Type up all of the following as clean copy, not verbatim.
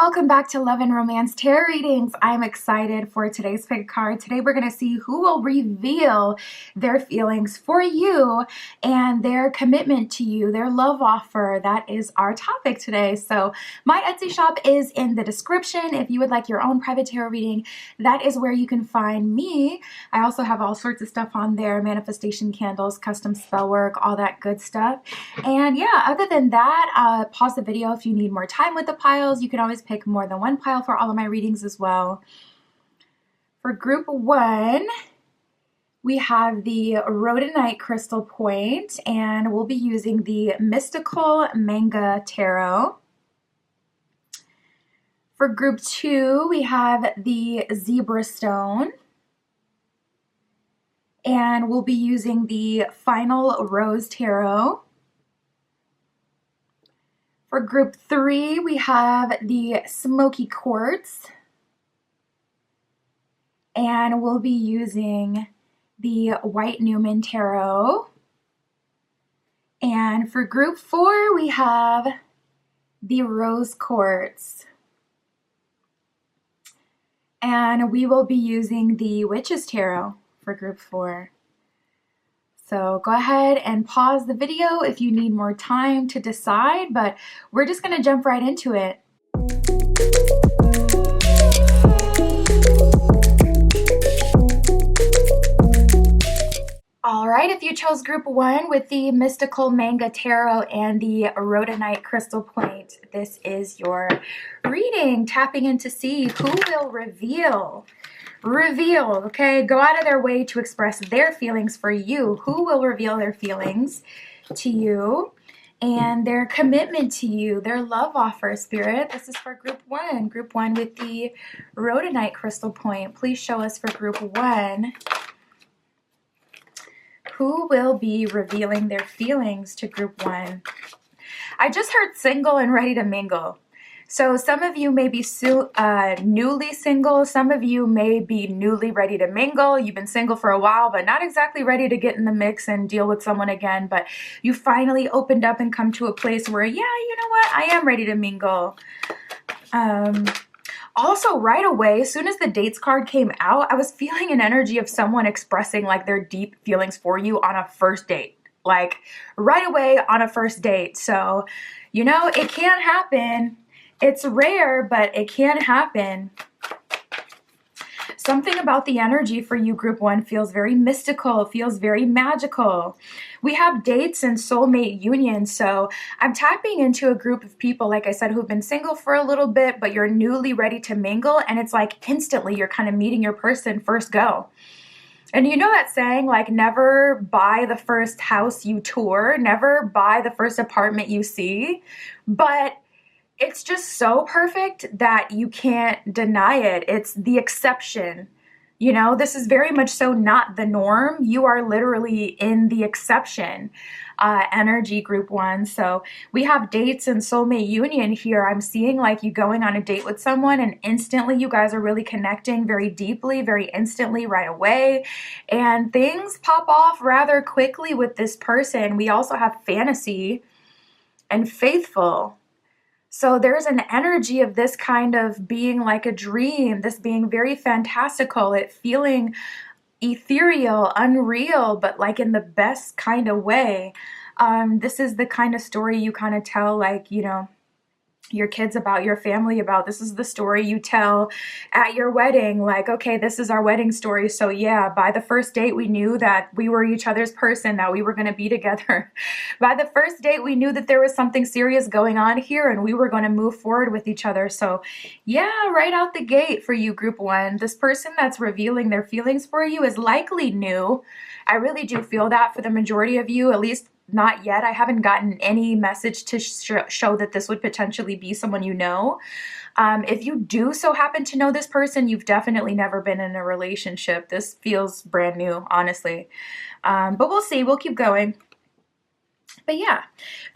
welcome back to Love and Romance Tarot Readings. I'm excited for today's pick card. Today we're going to see who will reveal their feelings for you and their commitment to you, their love offer. That is our topic today. So my Etsy shop is in the description. If you would like your own private tarot reading, that is where you can find me. I also have all sorts of stuff on there, manifestation candles, custom spell work, all that good stuff. And yeah, other than that, pause the video if you need more time with the piles. You can always pick more than one pile for all of my readings as well. For group one, we have the Rhodonite Crystal Point, and we'll be using the Mystical Manga Tarot. For group two, we have the Zebra Stone, and we'll be using the Final Rose Tarot. For group three, we have the Smoky Quartz, and we'll be using the White Newman Tarot. And for group four, we have the Rose Quartz, and we will be using the Witch's Tarot for group four. So go ahead and pause the video if you need more time to decide, but we're just going to jump right into it. All right, if you chose group one with the Mystical Manga Tarot and the Rhodonite Crystal Point, this is your reading, tapping in to see who will reveal, okay? Go out of their way to express their feelings for you. Who will reveal their feelings to you and their commitment to you, their love offer, Spirit? This is for group one with the Rhodonite Crystal Point. Please show us for group one. Who will be revealing their feelings to group one? I just heard single and ready to mingle. So some of you may be newly single. Some of you may be newly ready to mingle. You've been single for a while, but not exactly ready to get in the mix and deal with someone again. But you finally opened up and come to a place where, yeah, you know what? I am ready to mingle. Also, right away, as soon as the dates card came out, I was feeling an energy of someone expressing like their deep feelings for you on a first date. Like right away on a first date. So, you know, it can happen. It's rare, but it can happen. Something about the energy for you, group one, feels very mystical, feels very magical. We have dates and soulmate unions, so I'm tapping into a group of people, like I said, who've been single for a little bit, but you're newly ready to mingle, and it's like instantly you're kind of meeting your person first go. And you know that saying, like, never buy the first house you tour, never buy the first apartment you see, but it's just so perfect that you can't deny it. It's the exception. You know, this is very much so not the norm. You are literally in the exception energy, group one. So we have dates and soulmate union here. I'm seeing like you going on a date with someone and instantly you guys are really connecting very deeply, very instantly right away. And things pop off rather quickly with this person. We also have fantasy and faithful. So there's an energy of this kind of being like a dream, this being very fantastical, it feeling ethereal, unreal, but like in the best kind of way. This is the kind of story you kind of tell, like, you know, your kids about, your family about. This is the story you tell at your wedding, like, okay, this is our wedding story. So yeah, by the first date, we knew that we were each other's person, that we were going to be together. By the first date, we knew that there was something serious going on here and we were going to move forward with each other. So yeah, right out the gate for you, group one, this person that's revealing their feelings for you is likely new. I really do feel that for the majority of you, at least not yet. I haven't gotten any message to show that this would potentially be someone you know. If you do so happen to know this person, you've definitely never been in a relationship. This feels brand new, honestly. But we'll see. We'll keep going. But yeah,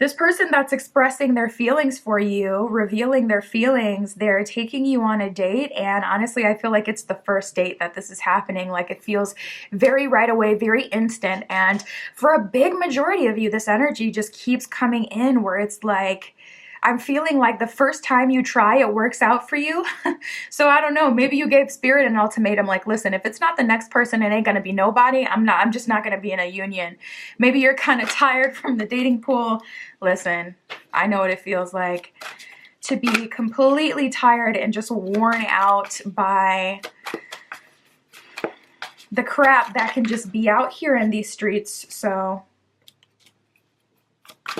this person that's expressing their feelings for you, revealing their feelings, they're taking you on a date. And honestly, I feel like it's the first date that this is happening. Like it feels very right away, very instant. And for a big majority of you, this energy just keeps coming in where it's like, I'm feeling like the first time you try, it works out for you. So I don't know, maybe you gave spirit an ultimatum, like, listen, if it's not the next person, it ain't gonna be nobody. I'm just not gonna be in a union. Maybe you're kind of tired from the dating pool. Listen, I know what it feels like to be completely tired and just worn out by the crap that can just be out here in these streets. So,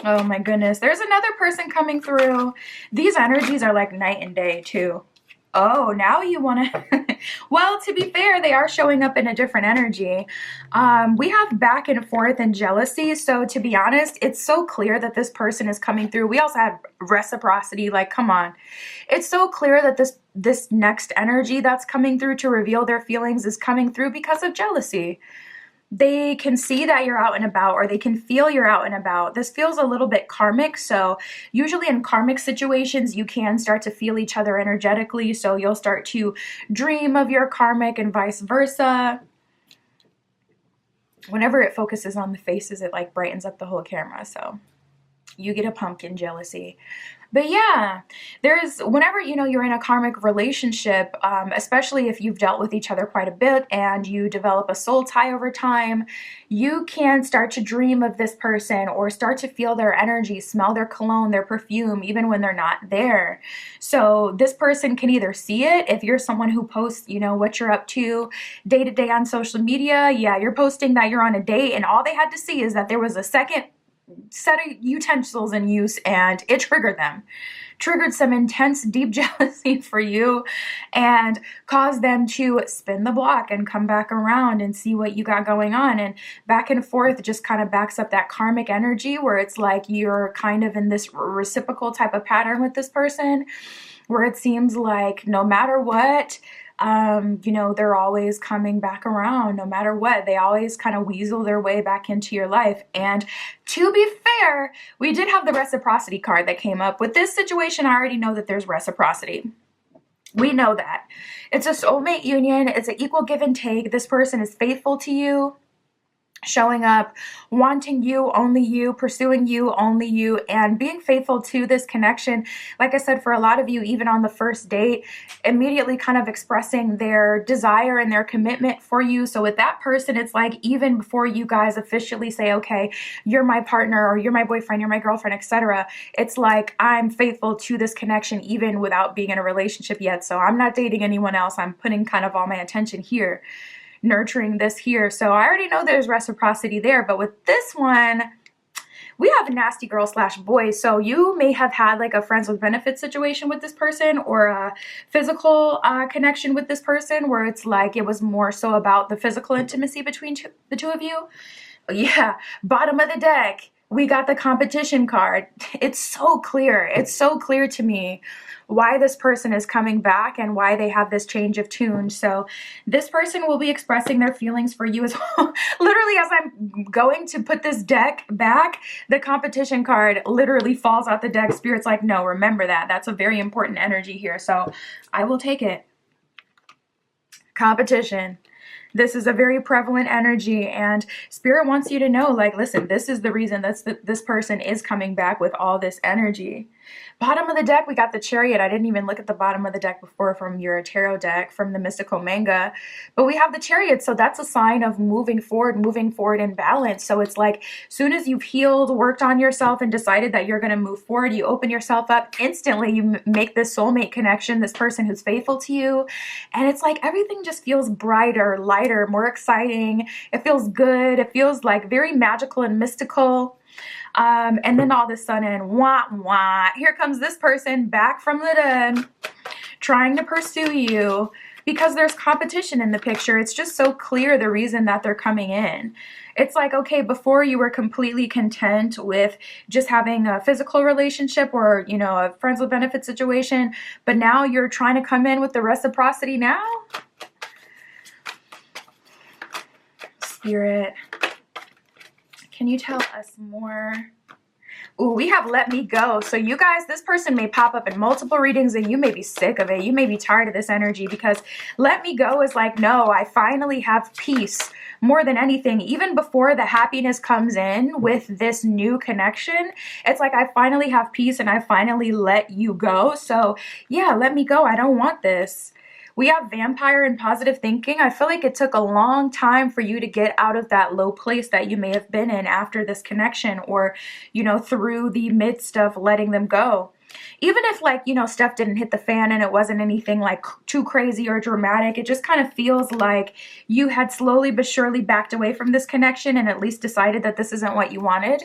oh my goodness, there's another person coming through. These energies are like night and day too. Oh, now you want to, well, to be fair, they are showing up in a different energy. We have back and forth and jealousy. So to be honest, it's so clear that this person is coming through. We also have reciprocity. Like, come on. It's so clear that this next energy that's coming through to reveal their feelings is coming through because of jealousy. They can see that you're out and about, or they can feel you're out and about. This feels a little bit karmic. So usually in karmic situations, you can start to feel each other energetically. So you'll start to dream of your karmic and vice versa. Whenever it focuses on the faces, it like brightens up the whole camera. So you get a pumpkin jealousy. But yeah, there's, whenever, you know, you're in a karmic relationship, especially if you've dealt with each other quite a bit and you develop a soul tie over time, you can start to dream of this person or start to feel their energy, smell their cologne, their perfume, even when they're not there. So this person can either see it, if you're someone who posts, you know, what you're up to day to day on social media. Yeah, you're posting that you're on a date and all they had to see is that there was a second set of utensils in use and it triggered some intense deep jealousy for you and caused them to spin the block and come back around and see what you got going on. And back and forth just kind of backs up that karmic energy where it's like you're kind of in this reciprocal type of pattern with this person where it seems like no matter what, you know, they're always coming back around. No matter what, they always kind of weasel their way back into your life. And to be fair, we did have the reciprocity card that came up. With this situation, I already know that there's reciprocity. We know that. It's a soulmate union. It's an equal give and take. This person is faithful to you, showing up, wanting you, only you, pursuing you, only you, and being faithful to this connection. Like I said, for a lot of you, even on the first date, immediately kind of expressing their desire and their commitment for you. So with that person, it's like even before you guys officially say, okay, you're my partner or you're my boyfriend, you're my girlfriend, etc., it's like I'm faithful to this connection even without being in a relationship yet. So I'm not dating anyone else. I'm putting kind of all my attention here, nurturing this here. So I already know there's reciprocity there, but with this one, we have a nasty girl / boy. So you may have had like a friends with benefits situation with this person or a physical connection with this person where it's like it was more so about the physical intimacy between the two of you. Yeah, bottom of the deck, we got the competition card. It's so clear. It's so clear to me why this person is coming back and why they have this change of tune. So this person will be expressing their feelings for you as well. Literally, as I'm going to put this deck back, the competition card literally falls out the deck. Spirit's like, no, remember that. That's a very important energy here. So I will take it. Competition. This is a very prevalent energy, and Spirit wants you to know, like, listen, this is the reason this person is coming back with all this energy. Bottom of the deck, we got the Chariot. I didn't even look at the bottom of the deck before from your tarot deck, from the Mystical Manga. But we have the Chariot, so that's a sign of moving forward in balance. So it's like, soon as you've healed, worked on yourself, and decided that you're going to move forward, you open yourself up instantly. You make this soulmate connection, this person who's faithful to you. And it's like everything just feels brighter, lighter, more exciting. It feels good. It feels like very magical and mystical. And then all of a sudden, wah, wah, here comes this person back from the dead, trying to pursue you because there's competition in the picture. It's just so clear the reason that they're coming in. It's like, okay, before you were completely content with just having a physical relationship or, you know, a friends with benefit situation, but now you're trying to come in with the reciprocity now? Spirit, can you tell us more? Ooh, we have let me go. So you guys, this person may pop up in multiple readings and you may be sick of it. You may be tired of this energy, because let me go is like, no, I finally have peace more than anything. Even before the happiness comes in with this new connection, it's like, I finally have peace and I finally let you go. So yeah, let me go. I don't want this. We have vampire and positive thinking. I feel like it took a long time for you to get out of that low place that you may have been in after this connection, or, you know, through the midst of letting them go. Even if, like, you know, stuff didn't hit the fan and it wasn't anything like too crazy or dramatic, it just kind of feels like you had slowly but surely backed away from this connection and at least decided that this isn't what you wanted.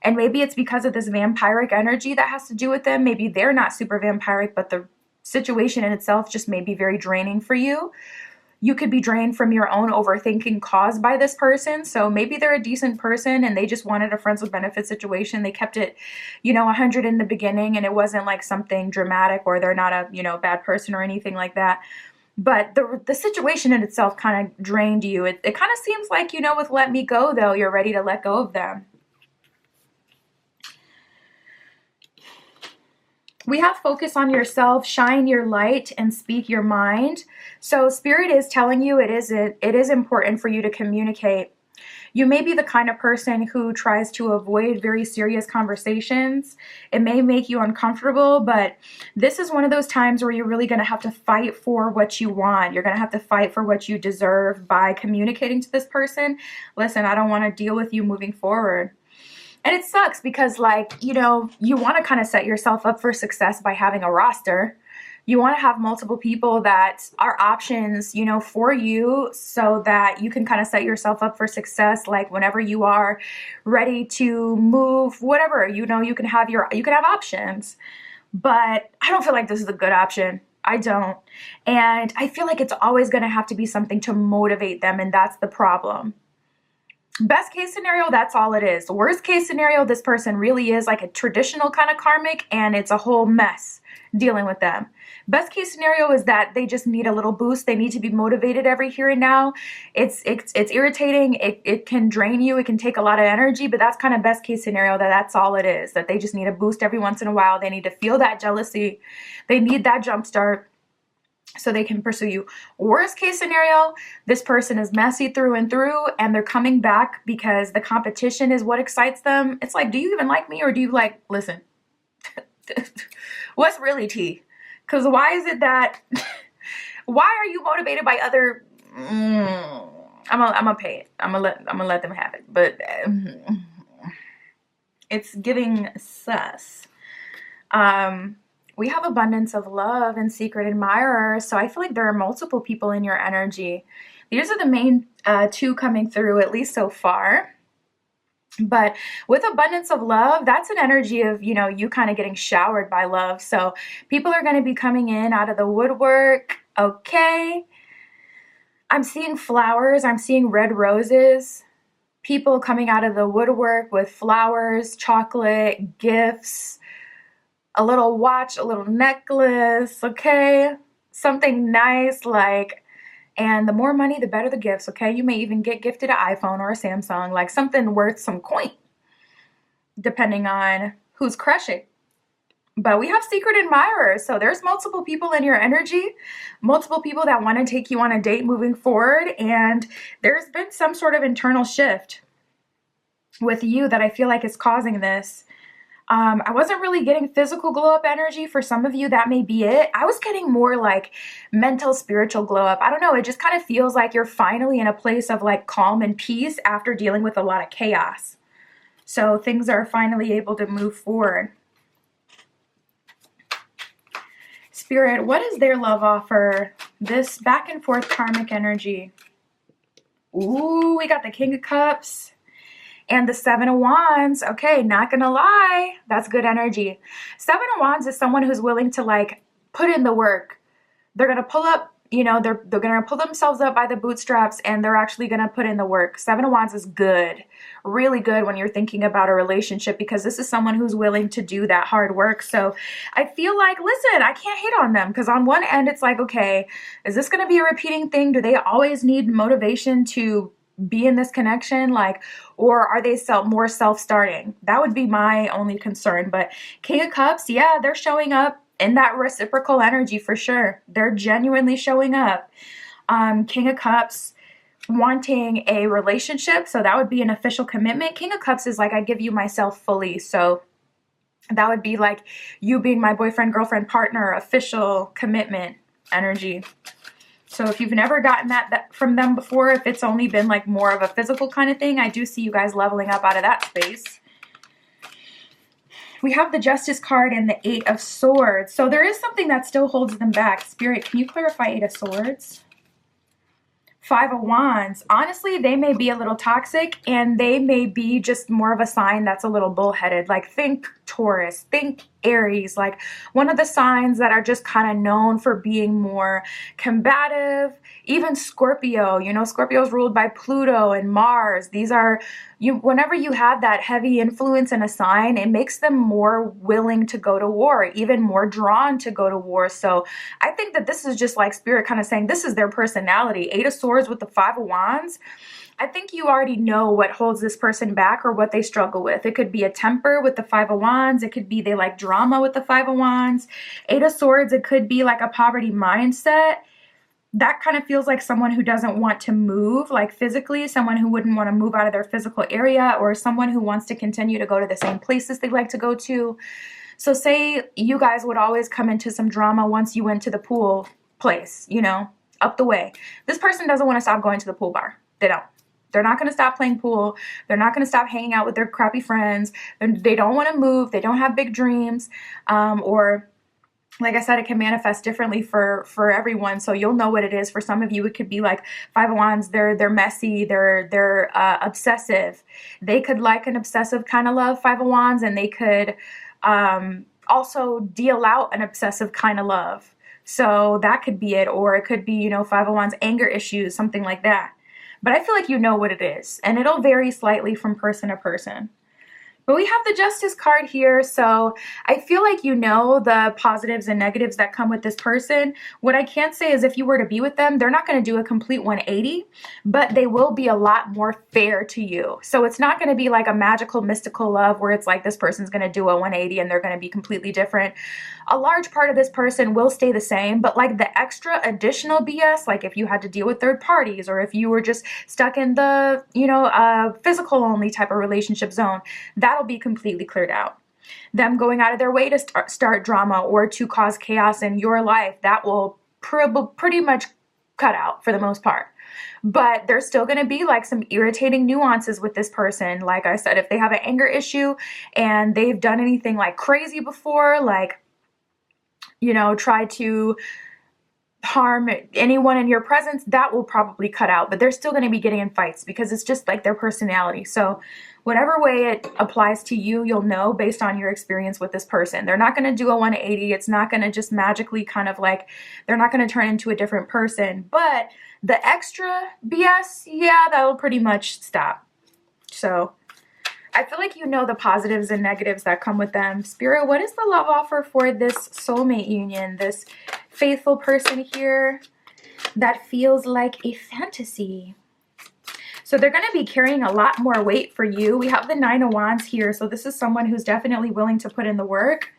And maybe it's because of this vampiric energy that has to do with them. Maybe they're not super vampiric, but the situation in itself just may be very draining for you. You could be drained from your own overthinking caused by this person. So maybe they're a decent person and they just wanted a friends with benefits situation. They kept it, you know, 100 in the beginning, and it wasn't like something dramatic, or they're not a, you know, bad person or anything like that. But the situation in itself kind of drained you. It kind of seems like, you know, with let me go though, you're ready to let go of them. We have focus on yourself, shine your light, and speak your mind. So Spirit is telling you it is important for you to communicate. You may be the kind of person who tries to avoid very serious conversations. It may make you uncomfortable, but this is one of those times where you're really going to have to fight for what you want. You're going to have to fight for what you deserve by communicating to this person. Listen, I don't want to deal with you moving forward. And it sucks because, like, you know, you want to kind of set yourself up for success by having a roster. You want to have multiple people that are options, you know, for you, so that you can kind of set yourself up for success. Like whenever you are ready to move, whatever, you know, you can have options. But I don't feel like this is a good option. I don't. And I feel like it's always going to have to be something to motivate them. And that's the problem. Best case scenario, that's all it is. Worst case scenario, this person really is like a traditional kind of karmic and it's a whole mess dealing with them. Best case scenario is that they just need a little boost. They need to be motivated every here and now. It's irritating. It can drain you. It can take a lot of energy, but that's kind of best case scenario, that's all it is, that they just need a boost every once in a while. They need to feel that jealousy. They need that jump start so they can pursue you. Worst case scenario, this person is messy through and through and they're coming back because the competition is what excites them. It's like, do you even like me, or do you like, listen, what's really tea? Because why is it that, why are you motivated by other, I'm gonna pay it. I'm gonna let them have it. But it's giving sus. We have abundance of love and secret admirers. So I feel like there are multiple people in your energy. These are the main two coming through, at least so far. But with abundance of love, that's an energy of, you know, you kind of getting showered by love. So people are going to be coming in out of the woodwork. Okay. I'm seeing flowers. I'm seeing red roses. People coming out of the woodwork with flowers, chocolate, gifts, a little watch, a little necklace, okay? Something nice, like, and the more money, the better the gifts, okay? You may even get gifted an iPhone or a Samsung, like something worth some coin, depending on who's crushing. But we have secret admirers, so there's multiple people in your energy, multiple people that want to take you on a date moving forward, and there's been some sort of internal shift with you that I feel like is causing this. I wasn't really getting physical glow up energy. For some of you, that may be it. I was getting more like mental, spiritual glow up. I don't know. It just kind of feels like you're finally in a place of like calm and peace after dealing with a lot of chaos. So things are finally able to move forward. Spirit, what is their love offer? This back and forth karmic energy. Ooh, we got the King of Cups. And the Seven of Wands. Okay, not gonna lie, that's good energy. Seven of Wands is someone who's willing to like put in the work. They're gonna pull up, you know, they're gonna pull themselves up by the bootstraps and they're actually gonna put in the work. Seven of Wands is good, really good when you're thinking about a relationship, because this is someone who's willing to do that hard work. So I feel like, listen, I can't hate on them, because on one end it's like, okay, is this gonna be a repeating thing? Do they always need motivation to be in this connection, like, or are they more self-starting? That would be my only concern. But King of Cups, yeah, they're showing up in that reciprocal energy for sure. They're genuinely showing up. King of Cups wanting a relationship, so that would be an official commitment. King of Cups is like, I give you myself fully, so that would be like you being my boyfriend, girlfriend, partner, official commitment energy. So if you've never gotten that from them before, if it's only been like more of a physical kind of thing, I do see you guys leveling up out of that space. We have the Justice card and the Eight of Swords. So there is something that still holds them back. Spirit, can you clarify Eight of Swords? Five of Wands. Honestly, they may be a little toxic, and they may be just more of a sign that's a little bullheaded. Like, think Taurus, think Aries, like one of the signs that are just kind of known for being more combative. Even Scorpio, you know, Scorpio is ruled by Pluto and Mars. These are, whenever you have that heavy influence in a sign, it makes them more willing to go to war, even more drawn to go to war. So I think that this is just like Spirit kind of saying this is their personality. Eight of Swords with the Five of Wands. I think you already know what holds this person back or what they struggle with. It could be a temper with the Five of Wands. It could be they like drama with the Five of Wands. Eight of Swords, it could be like a poverty mindset. That kind of feels like someone who doesn't want to move, like physically, someone who wouldn't want to move out of their physical area, or someone who wants to continue to go to the same places they like to go to. So say you guys would always come into some drama once you went to the pool place, you know, up the way. This person doesn't want to stop going to the pool bar. They don't. They're not going to stop playing pool. They're not going to stop hanging out with their crappy friends. They don't want to move. They don't have big dreams, or like I said, it can manifest differently for everyone. So you'll know what it is. For some of you, it could be like Five of Wands. They're messy. They're obsessive. They could like an obsessive kind of love, Five of Wands, and they could also deal out an obsessive kind of love. So that could be it. Or it could be, you know, Five of Wands, anger issues, something like that. But I feel like you know what it is. And it'll vary slightly from person to person. But we have the Justice card here, so I feel like you know the positives and negatives that come with this person. What I can say is if you were to be with them, they're not going to do a complete 180, but they will be a lot more fair to you. So it's not going to be like a magical, mystical love where it's like this person's going to do a 180 and they're going to be completely different. A large part of this person will stay the same, but like the extra additional BS, like if you had to deal with third parties or if you were just stuck in the, you know, physical only type of relationship zone, that'll be completely cleared out. Them going out of their way to start drama or to cause chaos in your life, that will pretty much cut out for the most part. But there's still going to be like some irritating nuances with this person. Like I said, if they have an anger issue and they've done anything like crazy before, like, you know, try to harm anyone in your presence, that will probably cut out. But they're still going to be getting in fights because it's just like their personality. So whatever way it applies to you, you'll know based on your experience with this person. They're not going to do a 180. It's not going to just magically kind of like, they're not going to turn into a different person. But the extra BS, yeah, that'll pretty much stop. So I feel like you know the positives and negatives that come with them. Spirit, what is the love offer for this soulmate union, this faithful person here that feels like a fantasy? So they're going to be carrying a lot more weight for you. We have the Nine of Wands here. So this is someone who's definitely willing to put in the work.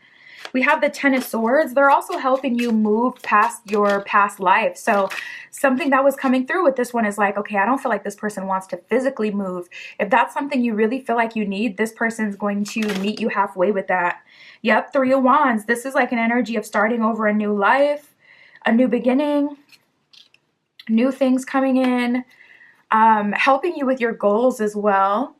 We have the Ten of Swords. They're also helping you move past your past life. So something that was coming through with this one is like, okay, I don't feel like this person wants to physically move. If that's something you really feel like you need, this person's going to meet you halfway with that. Yep, Three of Wands. This is like an energy of starting over a new life, a new beginning, new things coming in, helping you with your goals as well.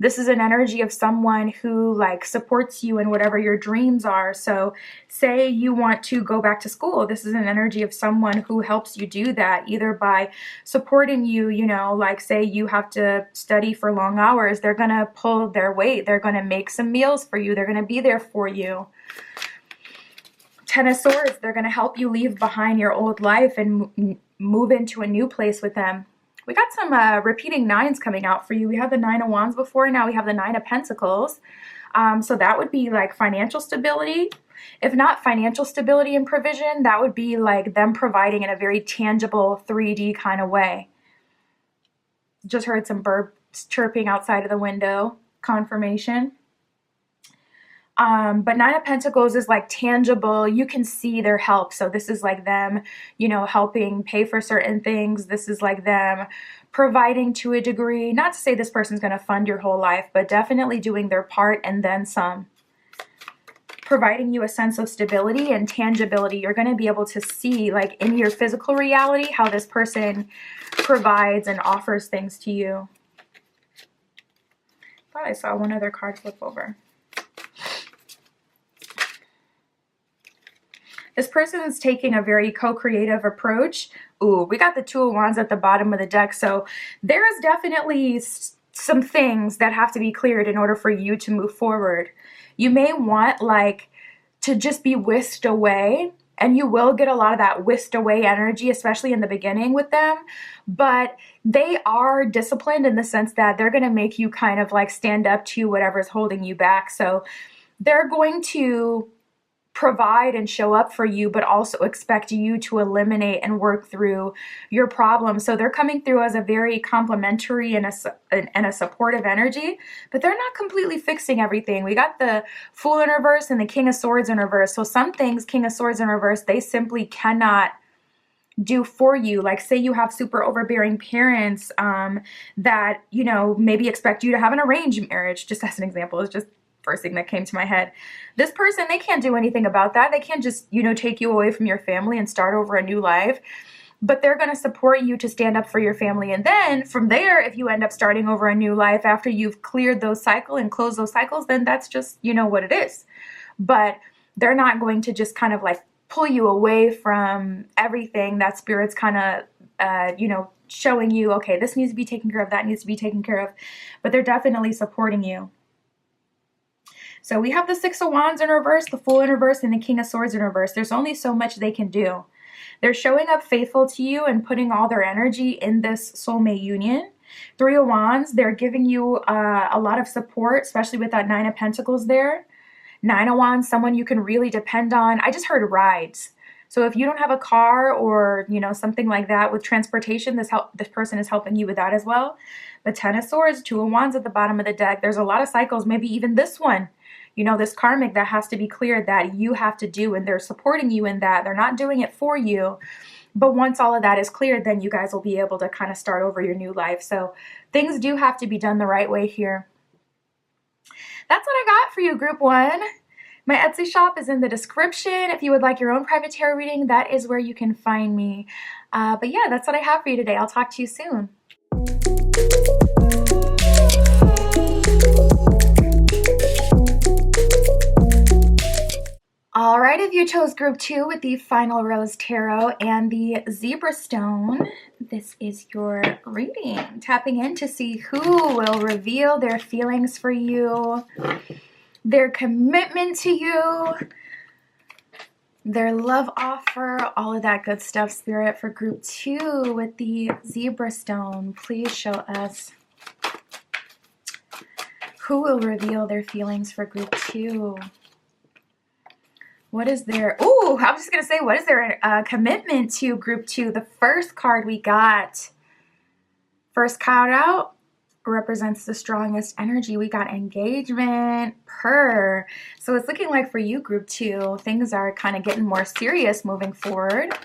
This is an energy of someone who like supports you in whatever your dreams are. So say you want to go back to school. This is an energy of someone who helps you do that, either by supporting you, you know, like say you have to study for long hours. They're going to pull their weight. They're going to make some meals for you. They're going to be there for you. Ten of Swords, they're going to help you leave behind your old life and move into a new place with them. We got some repeating nines coming out for you. We had the Nine of Wands before. Now we have the Nine of Pentacles. So that would be like financial stability. If not financial stability and provision, that would be like them providing in a very tangible 3D kind of way. Just heard some birds chirping outside of the window. Confirmation. But Nine of Pentacles is like tangible. You can see their help. So this is like them, you know, helping pay for certain things. This is like them providing to a degree. Not to say this person's going to fund your whole life, but definitely doing their part and then some. Providing you a sense of stability and tangibility. You're going to be able to see, like in your physical reality, how this person provides and offers things to you. Thought I saw one other card flip over. This person is taking a very co-creative approach. Ooh, we got the Two of Wands at the bottom of the deck. So there is definitely some things that have to be cleared in order for you to move forward. You may want like to just be whisked away, and you will get a lot of that whisked away energy, especially in the beginning with them. But they are disciplined in the sense that they're going to make you kind of like stand up to whatever's holding you back. So they're going to provide and show up for you, but also expect you to eliminate and work through your problems. So they're coming through as a very complimentary and a supportive energy, but they're not completely fixing everything. We got the Fool in reverse and the King of Swords in reverse. So some things, King of Swords in reverse, they simply cannot do for you. Like say you have super overbearing parents that, you know, maybe expect you to have an arranged marriage, just as an example. It's just first thing that came to my head. This person, they can't do anything about that. They can't just, you know, take you away from your family and start over a new life, but they're going to support you to stand up for your family. And then from there, if you end up starting over a new life after you've cleared those cycles and closed those cycles, then that's just, you know, what it is. But they're not going to just kind of like pull you away from everything that Spirit's kind of, you know, showing you, okay, this needs to be taken care of, that needs to be taken care of, but they're definitely supporting you. So we have the Six of Wands in reverse, the Fool in reverse, and the King of Swords in reverse. There's only so much they can do. They're showing up faithful to you and putting all their energy in this soulmate union. Three of Wands, they're giving you a lot of support, especially with that Nine of Pentacles there. Nine of Wands, someone you can really depend on. I just heard rides. So if you don't have a car or, you know, something like that with transportation, this person is helping you with that as well. But Ten of Swords, Two of Wands at the bottom of the deck. There's a lot of cycles, maybe even this one. You know, this karmic that has to be cleared that you have to do, and they're supporting you in that. They're not doing it for you. But once all of that is cleared, then you guys will be able to kind of start over your new life. So things do have to be done the right way here. That's what I got for you, Group 1. My Etsy shop is in the description. If you would like your own private tarot reading, that is where you can find me. But yeah, that's what I have for you today. I'll talk to you soon. All right, if you chose Group 2 with the Final Rose Tarot and the Zebra Stone, this is your reading. Tapping in to see who will reveal their feelings for you, their commitment to you, their love offer, all of that good stuff, Spirit, for Group 2 with the Zebra Stone. Please show us who will reveal their feelings for Group 2. What is their, ooh, I was just going to say, what is their commitment to Group 2? The first card we got, first card out, represents the strongest energy. We got engagement, so it's looking like for you, Group 2, things are kind of getting more serious moving forward.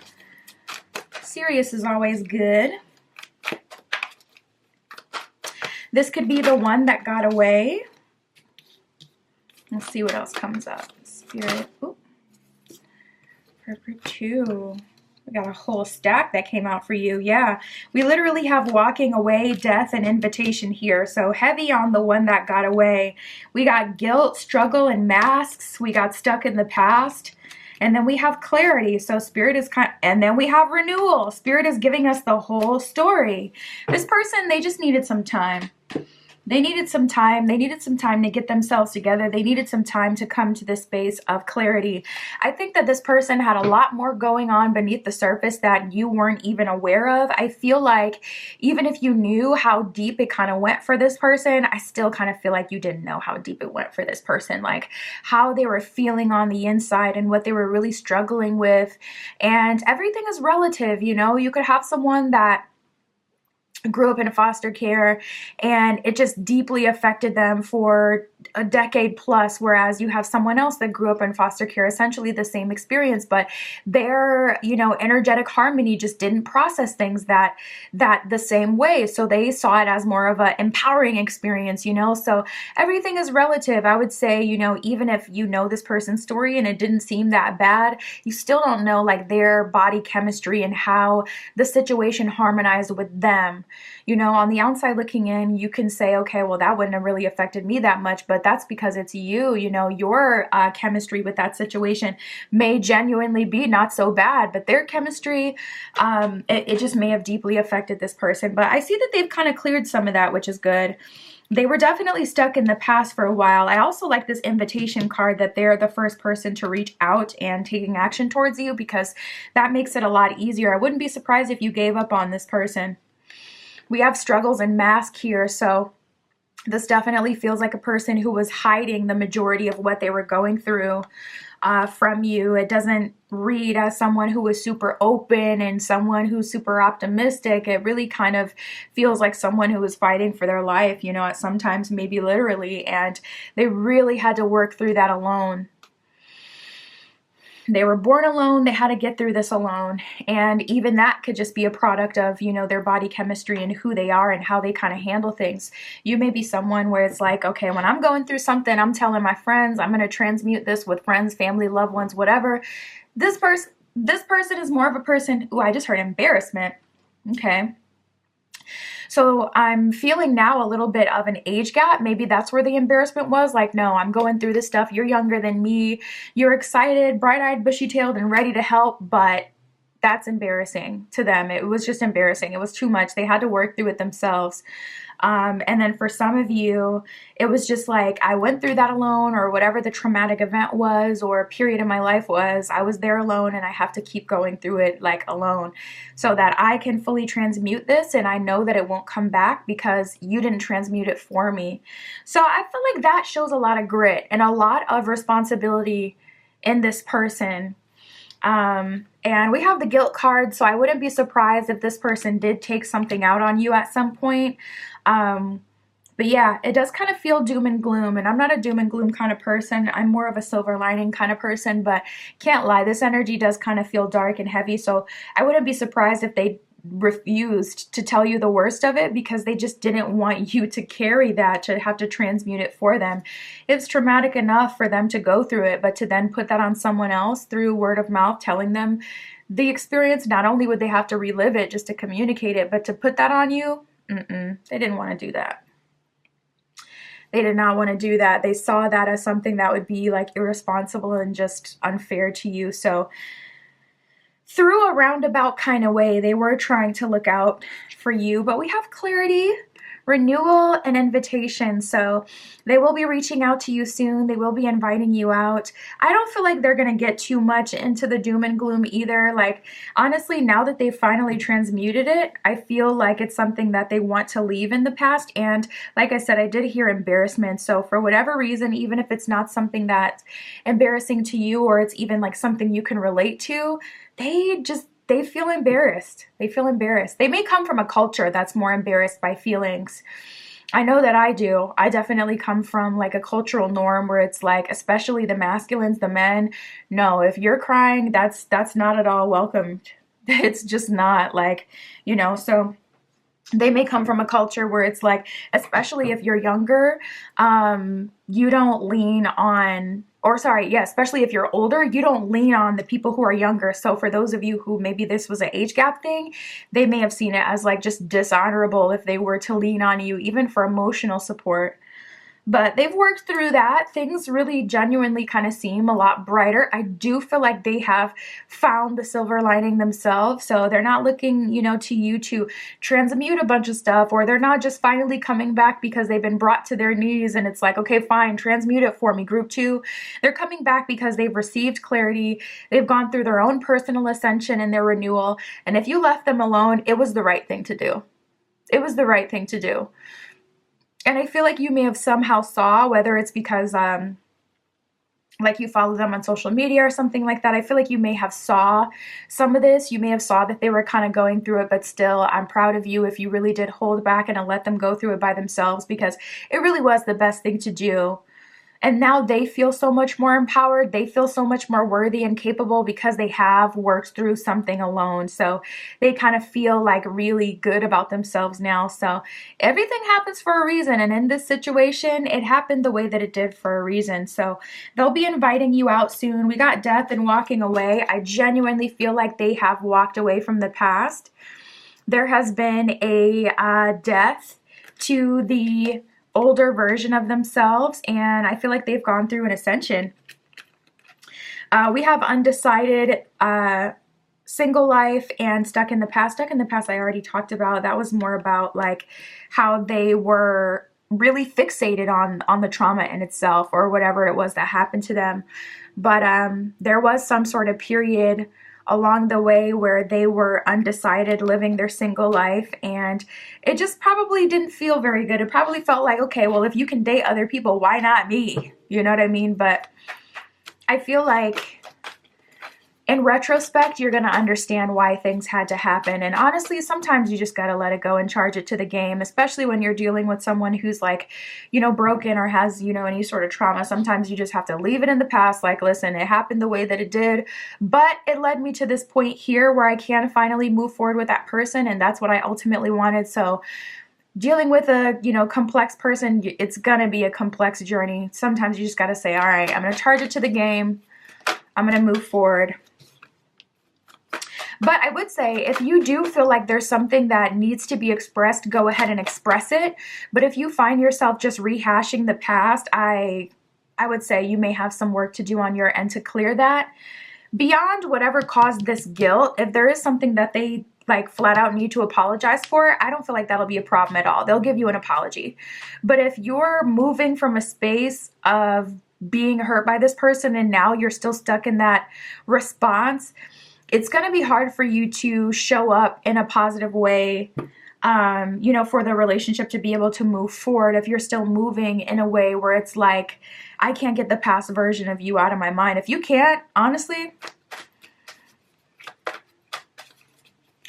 Serious is always good. This could be the one that got away. Let's see what else comes up. Spirit, ooh. For Group 2, we got a whole stack that came out for you. Yeah, we literally have walking away, death, and invitation here. So heavy on the one that got away. We got guilt, struggle, and masks. We got stuck in the past. And then we have clarity. So Spirit is and then we have renewal. Spirit is giving us the whole story. This person, they just needed some time. They needed some time. They needed some time to get themselves together. They needed some time to come to this space of clarity. I think that this person had a lot more going on beneath the surface that you weren't even aware of. I feel like even if you knew how deep it kind of went for this person, I still kind of feel like you didn't know how deep it went for this person, like how they were feeling on the inside and what they were really struggling with. And everything is relative, you know. You could have someone that grew up in foster care, and it just deeply affected them for a decade plus, whereas you have someone else that grew up in foster care, essentially the same experience, but their, energetic harmony just didn't process things that the same way. So they saw it as more of an empowering experience, so everything is relative. I would say, even if this person's story and it didn't seem that bad, you still don't know like their body chemistry and how the situation harmonized with them. On the outside looking in, you can say, okay, well, that wouldn't have really affected me that much, but that's because it's you, your chemistry with that situation may genuinely be not so bad, but their chemistry, it just may have deeply affected this person. But I see that they've kind of cleared some of that, which is good. They were definitely stuck in the past for a while. I also like this invitation card that they're the first person to reach out and taking action towards you, because that makes it a lot easier. I wouldn't be surprised if you gave up on this person. We have struggles and mask here, so this definitely feels like a person who was hiding the majority of what they were going through from you. It doesn't read as someone who is super open and someone who's super optimistic. It really kind of feels like someone who was fighting for their life, at sometimes maybe literally, and they really had to work through that alone. They were born alone. They had to get through this alone. And even that could just be a product of, their body chemistry and who they are and how they kind of handle things. You may be someone where it's like, okay, when I'm going through something, I'm telling my friends, I'm going to transmute this with friends, family, loved ones, whatever. This person is more of a person. Ooh, I just heard embarrassment. Okay. So I'm feeling now a little bit of an age gap. Maybe that's where the embarrassment was. Like, no, I'm going through this stuff. You're younger than me. You're excited, bright-eyed, bushy-tailed, and ready to help, but that's embarrassing to them. It was just embarrassing. It was too much. They had to work through it themselves. And then for some of you, it was just like, I went through that alone, or whatever the traumatic event was or period in my life was, I was there alone and I have to keep going through it like alone so that I can fully transmute this. And I know that it won't come back because you didn't transmute it for me. So I feel like that shows a lot of grit and a lot of responsibility in this person. And we have the guilt card, so I wouldn't be surprised if this person did take something out on you at some point. But yeah, it does kind of feel doom and gloom, and I'm not a doom and gloom kind of person. I'm more of a silver lining kind of person, but can't lie, this energy does kind of feel dark and heavy, so I wouldn't be surprised if they refused to tell you the worst of it because they just didn't want you to carry that, to have to transmute it for them. It's traumatic enough for them to go through it, but to then put that on someone else through word of mouth, telling them the experience, not only would they have to relive it just to communicate it, but to put that on you, they didn't want to do that. They did not want to do that. They saw that as something that would be like irresponsible and just unfair to you. So through a roundabout kind of way, they were trying to look out for you, but we have clarity, renewal, and invitation. So they will be reaching out to you soon. They will be inviting you out. I don't feel like they're going to get too much into the doom and gloom either. Like, honestly, now that they've finally transmuted it, I feel like it's something that they want to leave in the past. And like I said, I did hear embarrassment. So for whatever reason, even if it's not something that's embarrassing to you, or it's even like something you can relate to, they feel embarrassed. They feel embarrassed. They may come from a culture that's more embarrassed by feelings. I know that I do. I definitely come from like a cultural norm where it's like, especially the masculines, the men, no, if you're crying, that's not at all welcomed. It's just not, like, so they may come from a culture where it's like, especially if you're younger, you don't lean on, especially if you're older, you don't lean on the people who are younger. So for those of you who maybe this was an age gap thing, they may have seen it as like just dishonorable if they were to lean on you, even for emotional support. But they've worked through that. Things really genuinely kind of seem a lot brighter. I do feel like they have found the silver lining themselves. So they're not looking, to you to transmute a bunch of stuff, or they're not just finally coming back because they've been brought to their knees and it's like, okay, fine, transmute it for me, group 2. They're coming back because they've received clarity. They've gone through their own personal ascension and their renewal. And if you left them alone, it was the right thing to do. It was the right thing to do. And I feel like you may have somehow saw, whether it's because like you follow them on social media or something like that. I feel like you may have saw some of this. You may have saw that they were kind of going through it, but still, I'm proud of you if you really did hold back and let them go through it by themselves, because it really was the best thing to do. And now they feel so much more empowered. They feel so much more worthy and capable because they have worked through something alone. So they kind of feel like really good about themselves now. So everything happens for a reason. And in this situation, it happened the way that it did for a reason. So they'll be inviting you out soon. We got death and walking away. I genuinely feel like they have walked away from the past. There has been a death to the older version of themselves, and I feel like they've gone through an ascension. We have undecided, single life, and stuck in the past. Stuck in the past I already talked about. That was more about like how they were really fixated on the trauma in itself, or whatever it was that happened to them. But there was some sort of period along the way where they were undecided, living their single life, and it just probably didn't feel very good. It probably felt like, okay, well, if you can date other people, why not me? You know what I mean? But I feel like in retrospect, you're going to understand why things had to happen. And honestly, sometimes you just got to let it go and charge it to the game, especially when you're dealing with someone who's like, you know, broken or has, you know, any sort of trauma. Sometimes you just have to leave it in the past. Like, listen, it happened the way that it did, but it led me to this point here where I can finally move forward with that person. And that's what I ultimately wanted. So dealing with a, you know, complex person, it's going to be a complex journey. Sometimes you just got to say, all right, I'm going to charge it to the game. I'm going to move forward. But I would say if you do feel like there's something that needs to be expressed, go ahead and express it. But if you find yourself just rehashing the past, I would say you may have some work to do on your end to clear that. Beyond whatever caused this guilt, if there is something that they like flat out need to apologize for, I don't feel like that'll be a problem at all. They'll give you an apology. But if you're moving from a space of being hurt by this person and now you're still stuck in that response, it's going to be hard for you to show up in a positive way, you know, for the relationship to be able to move forward if you're still moving in a way where it's like, I can't get the past version of you out of my mind. If you can't, honestly,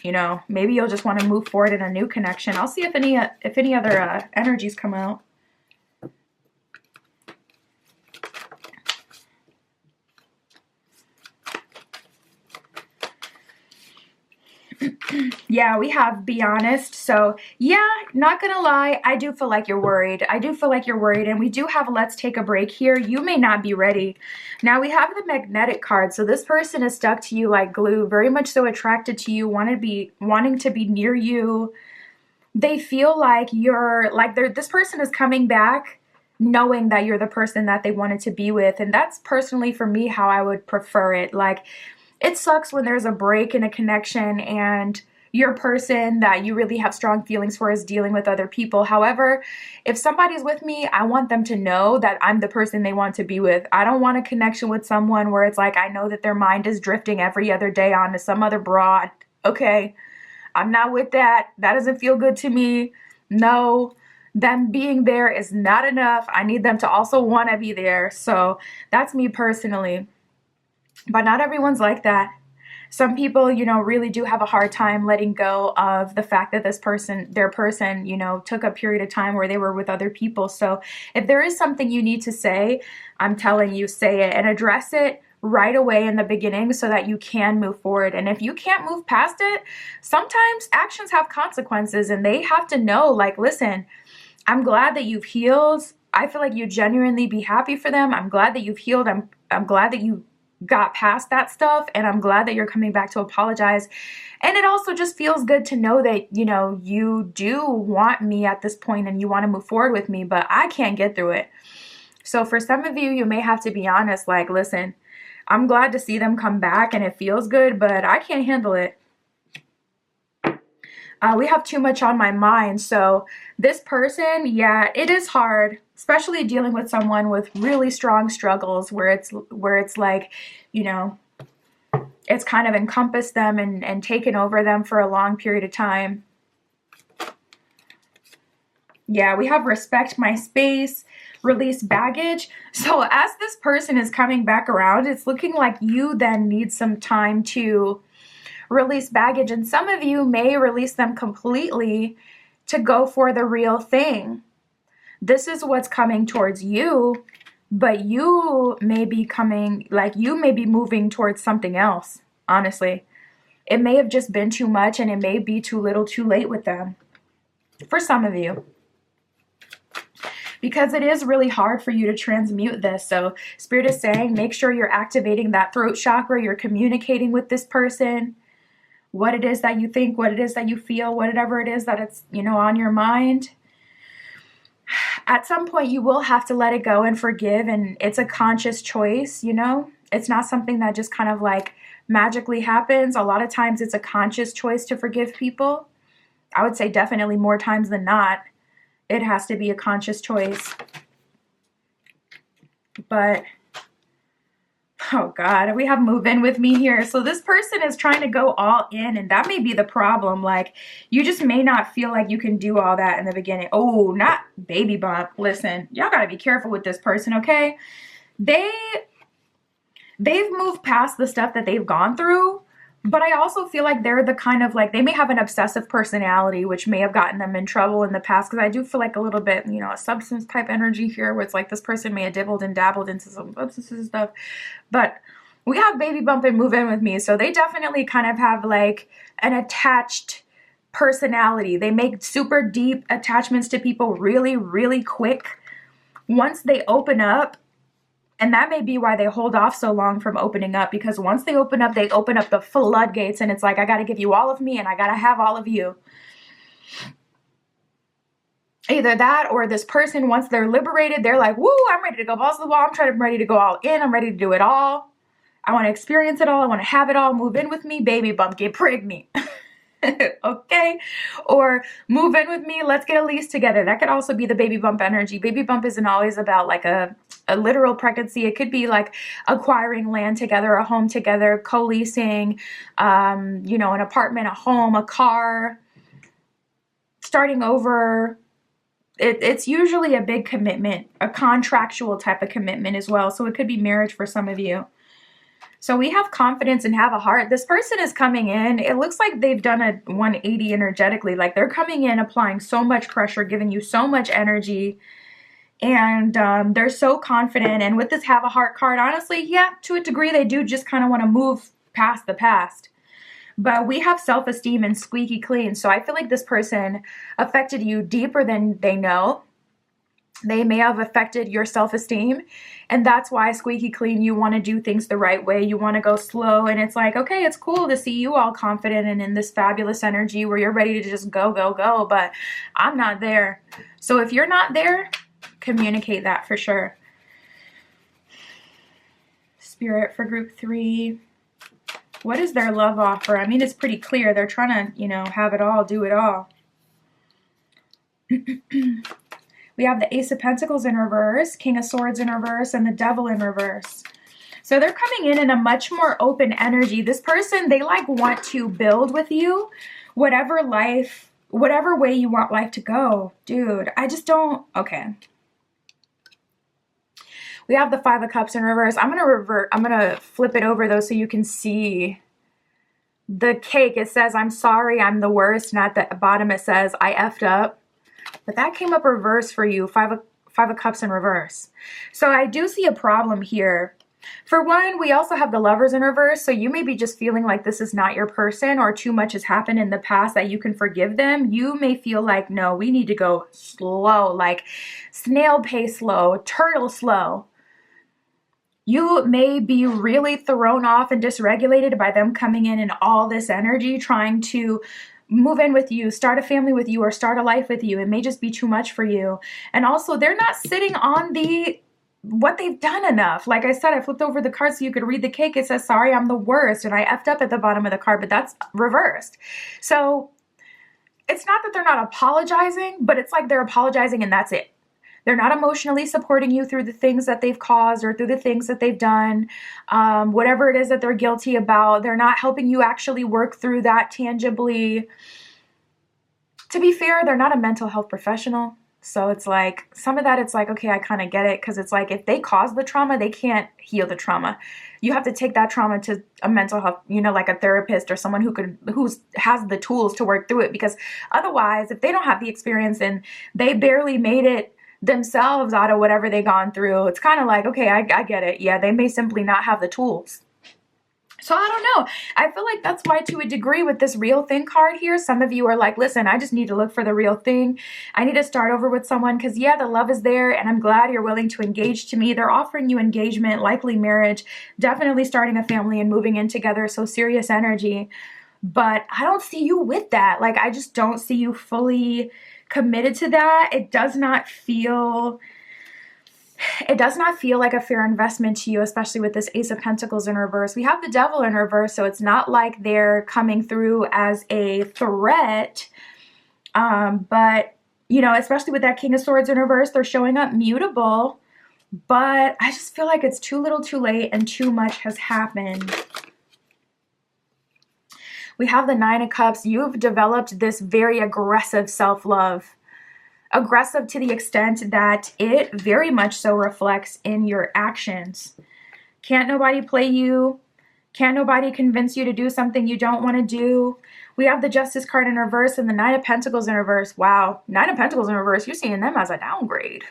you know, maybe you'll just want to move forward in a new connection. I'll see if any other energies come out. Yeah, we have be honest. So yeah, not gonna lie, I do feel like you're worried. I do feel like you're worried, and we do have let's take a break here. You may not be ready. Now we have the magnetic card. So this person is stuck to you like glue, very much so attracted to you, wanting to be near you. They feel like this person is coming back knowing that you're the person that they wanted to be with. And that's personally for me how I would prefer it. Like, it sucks when there's a break in a connection and your person that you really have strong feelings for is dealing with other people. However, if somebody's with me, I want them to know that I'm the person they want to be with. I don't want a connection with someone where it's like I know that their mind is drifting every other day onto some other broad. Okay, I'm not with that. That doesn't feel good to me. No, them being there is not enough. I need them to also want to be there. So that's me personally. But not everyone's like that. Some people, you know, really do have a hard time letting go of the fact that their person, you know, took a period of time where they were with other people. So if there is something you need to say, I'm telling you, say it and address it right away in the beginning so that you can move forward. And if you can't move past it, sometimes actions have consequences and they have to know, like, listen, I'm glad that you've healed. I feel like you genuinely be happy for them. I'm glad that you've healed. I'm glad that you got past that stuff, and I'm glad that you're coming back to apologize. And it also just feels good to know that, you know, you do want me at this point and you want to move forward with me, but I can't get through it. So for some of you, you may have to be honest, like, listen, I'm glad to see them come back and it feels good, but I can't handle it. We have too much on my mind. So this person, yeah, it is hard, especially dealing with someone with really strong struggles where it's like, you know, it's kind of encompassed them and taken over them for a long period of time. Yeah, we have respect my space, release baggage. So as this person is coming back around, it's looking like you then need some time to release baggage. And some of you may release them completely to go for the real thing. This is what's coming towards you, but you may be coming, like you may be moving towards something else, honestly. It may have just been too much and it may be too little too late with them. For some of you. Because it is really hard for you to transmute this. So Spirit is saying, make sure you're activating that throat chakra. You're communicating with this person. What it is that you think, what it is that you feel, whatever it is that it's, on your mind. At some point, you will have to let it go and forgive. And it's a conscious choice, It's not something that just kind of like magically happens. A lot of times it's a conscious choice to forgive people. I would say definitely more times than not. It has to be a conscious choice. But, oh God, we have move in with me here. So this person is trying to go all in, and that may be the problem. Like, you just may not feel like you can do all that in the beginning. Oh, not baby bump. Listen, y'all got to be careful with this person, okay? They've moved past the stuff that they've gone through. But I also feel like they're the kind of like, they may have an obsessive personality, which may have gotten them in trouble in the past. Because I do feel like a little bit, a substance type energy here where it's like this person may have dibbled and dabbled into some substances and stuff. But we have baby bump and move in with me. So they definitely kind of have like an attached personality. They make super deep attachments to people really, really quick. Once they open up, and that may be why they hold off so long from opening up, because once they open up the floodgates, and it's like, I got to give you all of me and I got to have all of you. Either that or this person, once they're liberated, they're like, woo, I'm ready to go balls to the wall. I'm ready to go all in. I'm ready to do it all. I want to experience it all. I want to have it all. Move in with me, baby bump, get pregnant. Okay? Or move in with me, let's get a lease together. That could also be the baby bump energy. Baby bump isn't always about like a literal pregnancy. It could be like acquiring land together, a home together, co-leasing, an apartment, a home, a car, starting over. It's usually a big commitment, a contractual type of commitment as well. So it could be marriage for some of you. So we have confidence and have a heart. This person is coming in. It looks like they've done a 180 energetically. Like they're coming in, applying so much pressure, giving you so much energy. And they're so confident. And with this have a heart card, honestly, yeah, to a degree, they do just kind of want to move past the past. But we have self-esteem and squeaky clean. So I feel like this person affected you deeper than they know. They may have affected your self-esteem. And that's why squeaky clean, you want to do things the right way. You want to go slow. And it's like, okay, it's cool to see you all confident and in this fabulous energy where you're ready to just go, go, go. But I'm not there. So if you're not there, communicate that for sure. Spirit for group 3. What is their love offer? I mean, it's pretty clear. They're trying to, have it all, do it all. We have the Ace of Pentacles in reverse, King of Swords in reverse, and the Devil in reverse. So they're coming in a much more open energy. This person, they want to build with you, whatever way you want life to go. Dude, I just don't, okay. We have the Five of Cups in reverse. I'm going to flip it over though so you can see the cake. It says, I'm sorry, I'm the worst. And at the bottom it says, I effed up. But that came up reverse for you, Five of Cups in reverse. So I do see a problem here. For one, we also have the Lovers in reverse. So you may be just feeling like this is not your person or too much has happened in the past that you can forgive them. You may feel like, no, we need to go slow, like snail pace slow, turtle slow. You may be really thrown off and dysregulated by them coming in and all this energy trying to move in with you, start a family with you, or start a life with you. It may just be too much for you. And also, they're not sitting on what they've done enough. Like I said, I flipped over the card so you could read the cake. It says, sorry, I'm the worst. And I effed up at the bottom of the card, but that's reversed. So it's not that they're not apologizing, but it's like they're apologizing and that's it. They're not emotionally supporting you through the things that they've caused or through the things that they've done. Whatever it is that they're guilty about, they're not helping you actually work through that tangibly. To be fair, they're not a mental health professional. So it's like, some of that, it's like, okay, I kind of get it, because it's like, if they cause the trauma, they can't heal the trauma. You have to take that trauma to a mental health, like a therapist or someone who has the tools to work through it, because otherwise, if they don't have the experience and they barely made it themselves out of whatever they gone through, it's kind of like, okay, I get it. Yeah, they may simply not have the tools. So I don't know. I feel like that's why, to a degree, with this real thing card here, some of you are like, listen, I just need to look for the real thing. I need to start over with someone, because yeah, the love is there, and I'm glad you're willing to engage. To me, they're offering you engagement, likely marriage, definitely starting a family and moving in together. So serious energy. But I don't see you with that. Like, I just don't see you fully committed to that. It does not feel like a fair investment to you, especially with this Ace of Pentacles in reverse. We have the Devil in reverse, so it's not like they're coming through as a threat. But, especially with that King of Swords in reverse, they're showing up mutable. But I just feel like it's too little too late, and too much has happened. We have the Nine of Cups. You've developed this very aggressive self-love. Aggressive to the extent that it very much so reflects in your actions. Can't nobody play you. Can't nobody convince you to do something you don't want to do. We have the Justice card in reverse and the Nine of Pentacles in reverse. Wow. Nine of Pentacles in reverse, you're seeing them as a downgrade.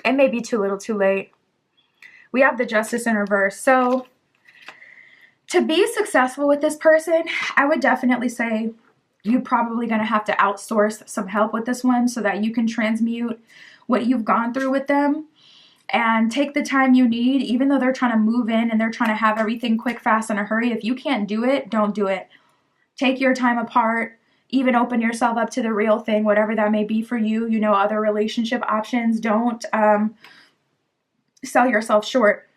It may be too little too late. We have the Justice in reverse. So to be successful with this person, I would definitely say you're probably going to have to outsource some help with this one, so that you can transmute what you've gone through with them, and take the time you need. Even though they're trying to move in and they're trying to have everything quick, fast, in a hurry, if you can't do it, don't do it. Take your time apart. Even open yourself up to the real thing, whatever that may be for you. Other relationship options. Don't sell yourself short.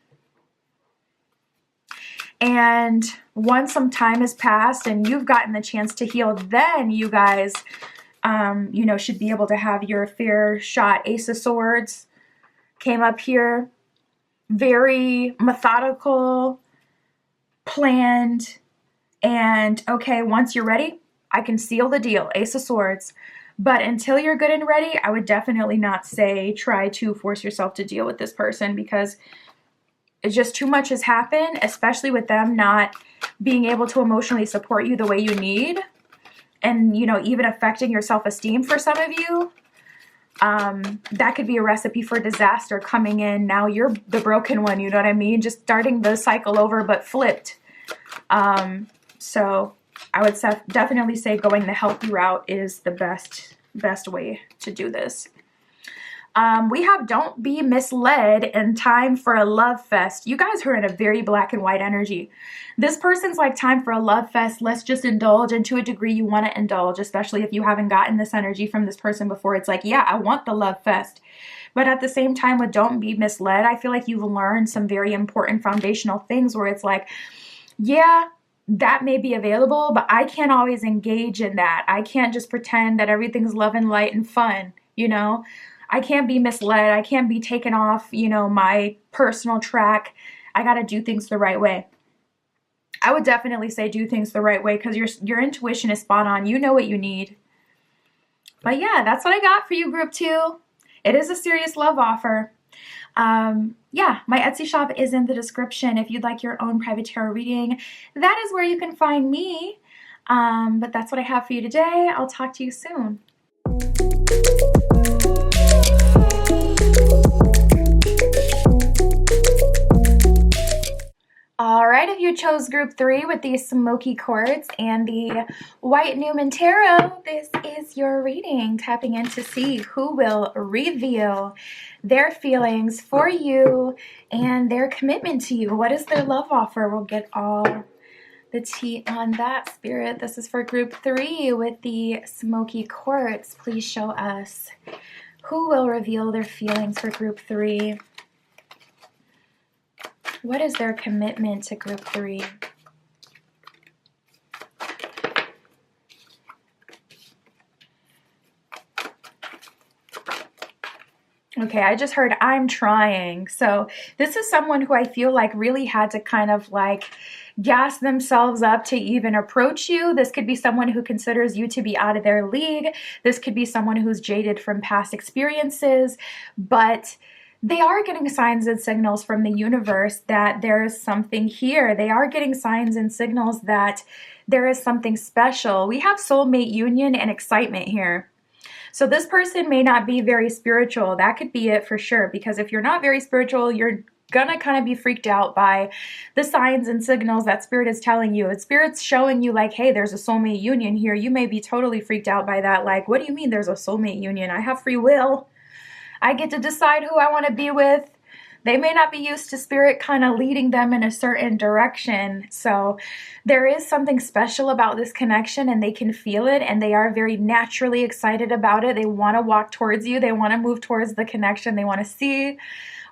And once some time has passed and you've gotten the chance to heal, then you guys, should be able to have your fair shot. Ace of Swords came up here. Very methodical, planned, and okay, once you're ready, I can seal the deal. Ace of Swords. But until you're good and ready, I would definitely not say try to force yourself to deal with this person, because it's just too much has happened, especially with them not being able to emotionally support you the way you need. And, even affecting your self-esteem for some of you. That could be a recipe for disaster coming in. Now you're the broken one, you know what I mean? Just starting the cycle over, but flipped. So I would definitely say going the healthy route is the best way to do this. We have don't be misled and time for a love fest. You guys are in a very black and white energy. This person's like, time for a love fest. Let's just indulge, and to a degree you want to indulge, especially if you haven't gotten this energy from this person before. It's like, yeah, I want the love fest. But at the same time, with don't be misled, I feel like you've learned some very important foundational things where it's like, yeah, that may be available, but I can't always engage in that. I can't just pretend that everything's love and light and fun, I can't be misled. I can't be taken off, my personal track. I got to do things the right way. I would definitely say do things the right way, because your intuition is spot on. You know what you need. But yeah, that's what I got for you, Group 2. It is a serious love offer. Yeah, my Etsy shop is in the description. If you'd like your own private tarot reading, that is where you can find me. But that's what I have for you today. I'll talk to you soon. All right, if you chose Group 3 with the Smoky Quartz and the White Newman Tarot, this is your reading, tapping in to see who will reveal their feelings for you and their commitment to you. What is their love offer? We'll get all the tea on that, Spirit. This is for Group 3 with the Smoky Quartz. Please show us who will reveal their feelings for Group 3. What is their commitment to Group 3? Okay, I just heard I'm trying. So this is someone who I feel like really had to kind of like gas themselves up to even approach you. This could be someone who considers you to be out of their league. This could be someone who's jaded from past experiences, but they are getting signs and signals from the universe that there is something here. They are getting signs and signals that there is something special. We have soulmate union and excitement here. So this person may not be very spiritual. That could be it for sure. Because if you're not very spiritual, you're gonna kind of be freaked out by the signs and signals that spirit is telling you. If spirit's showing you like, hey, there's a soulmate union here, you may be totally freaked out by that. Like, what do you mean there's a soulmate union? I have free will. I get to decide who I want to be with. They may not be used to spirit kind of leading them in a certain direction. So there is something special about this connection, and they can feel it, and they are very naturally excited about it. They want to walk towards you. They want to move towards the connection. They want to see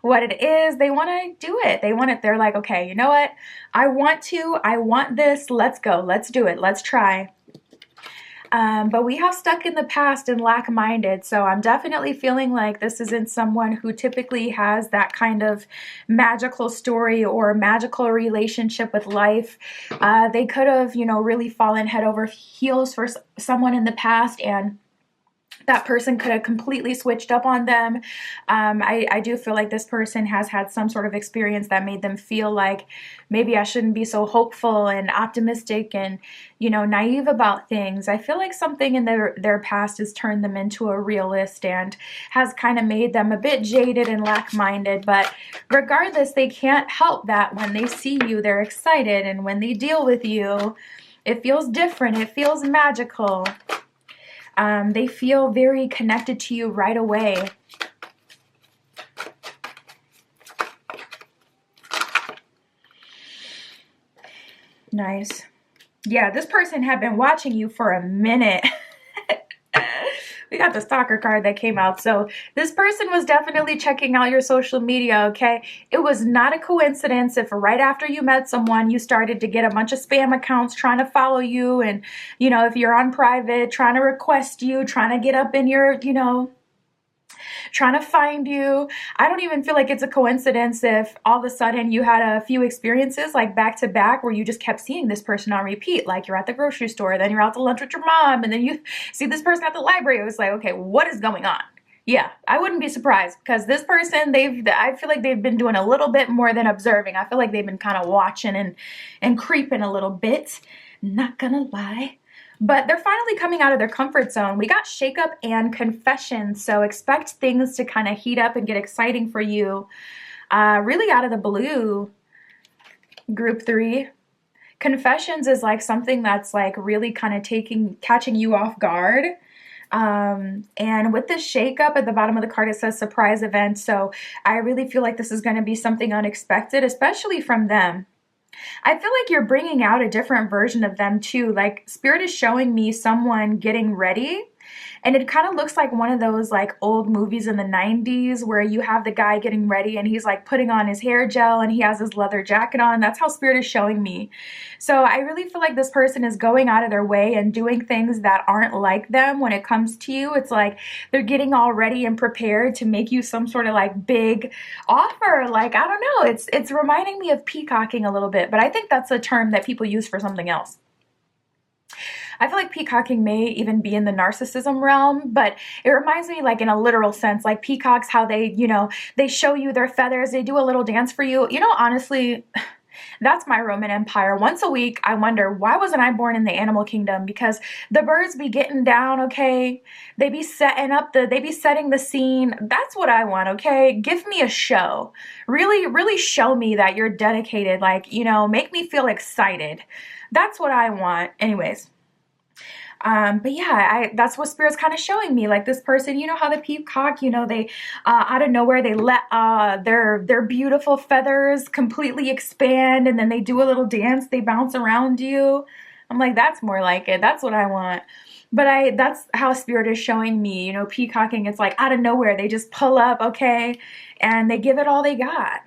what it is. They want to do it. They want it. They're like, okay, you know what? I want this. Let's go. Let's do it. Let's try. But we have stuck in the past and lack-minded, so I'm definitely feeling like this isn't someone who typically has that kind of magical story or magical relationship with life. They could have, really fallen head over heels for someone in the past, and that person could have completely switched up on them. I do feel like this person has had some sort of experience that made them feel like maybe I shouldn't be so hopeful and optimistic and, naive about things. I feel like something in their past has turned them into a realist and has kind of made them a bit jaded and lack-minded. But regardless, they can't help that when they see you, they're excited. And when they deal with you, it feels different. It feels magical. They feel very connected to you right away. Nice. Yeah, this person had been watching you for a minute. We got the stalker card that came out. So this person was definitely checking out your social media, okay? It was not a coincidence if right after you met someone, you started to get a bunch of spam accounts trying to follow you. And, if you're on private, trying to request you, trying to get up in your, trying to find you. I don't even feel like it's a coincidence if all of a sudden you had a few experiences like back to back where you just kept seeing this person on repeat. Like you're at the grocery store, then you're out to lunch with your mom, and then you see this person at the library. It was like, okay, what is going on? Yeah, I wouldn't be surprised because this person, I feel like they've been doing a little bit more than observing. I feel like they've been kind of watching and creeping a little bit. Not gonna lie. But they're finally coming out of their comfort zone. We got shakeup and confession, so expect things to kind of heat up and get exciting for you. Really out of the blue, group 3. Confessions is like something that's like really kind of catching you off guard. And with this shakeup at the bottom of the card, it says surprise event. So I really feel like this is going to be something unexpected, especially from them. I feel like you're bringing out a different version of them too. Like spirit is showing me someone getting ready, and it kind of looks like one of those like old movies in the 90s where you have the guy getting ready and he's like putting on his hair gel and he has his leather jacket on. That's how spirit is showing me. So I really feel like this person is going out of their way and doing things that aren't like them when it comes to you. It's like they're getting all ready and prepared to make you some sort of like big offer. Like, I don't know, it's reminding me of peacocking a little bit, but I think that's a term that people use for something else. I feel like peacocking may even be in the narcissism realm, but it reminds me like in a literal sense, like peacocks, how they, they show you their feathers, they do a little dance for you. Honestly, that's my Roman Empire. Once a week, I wonder, why wasn't I born in the animal kingdom? Because the birds be getting down, okay? They be setting the scene. That's what I want, okay? Give me a show. Really, really show me that you're dedicated. Like, make me feel excited. That's what I want. Anyways. But yeah, that's what spirit's kind of showing me. Like this person, how the peacock, they out of nowhere they let their beautiful feathers completely expand, and then they do a little dance, they bounce around you. I'm like, that's more like it. That's what I want. But that's how spirit is showing me, peacocking. It's like out of nowhere, they just pull up, okay, and they give it all they got.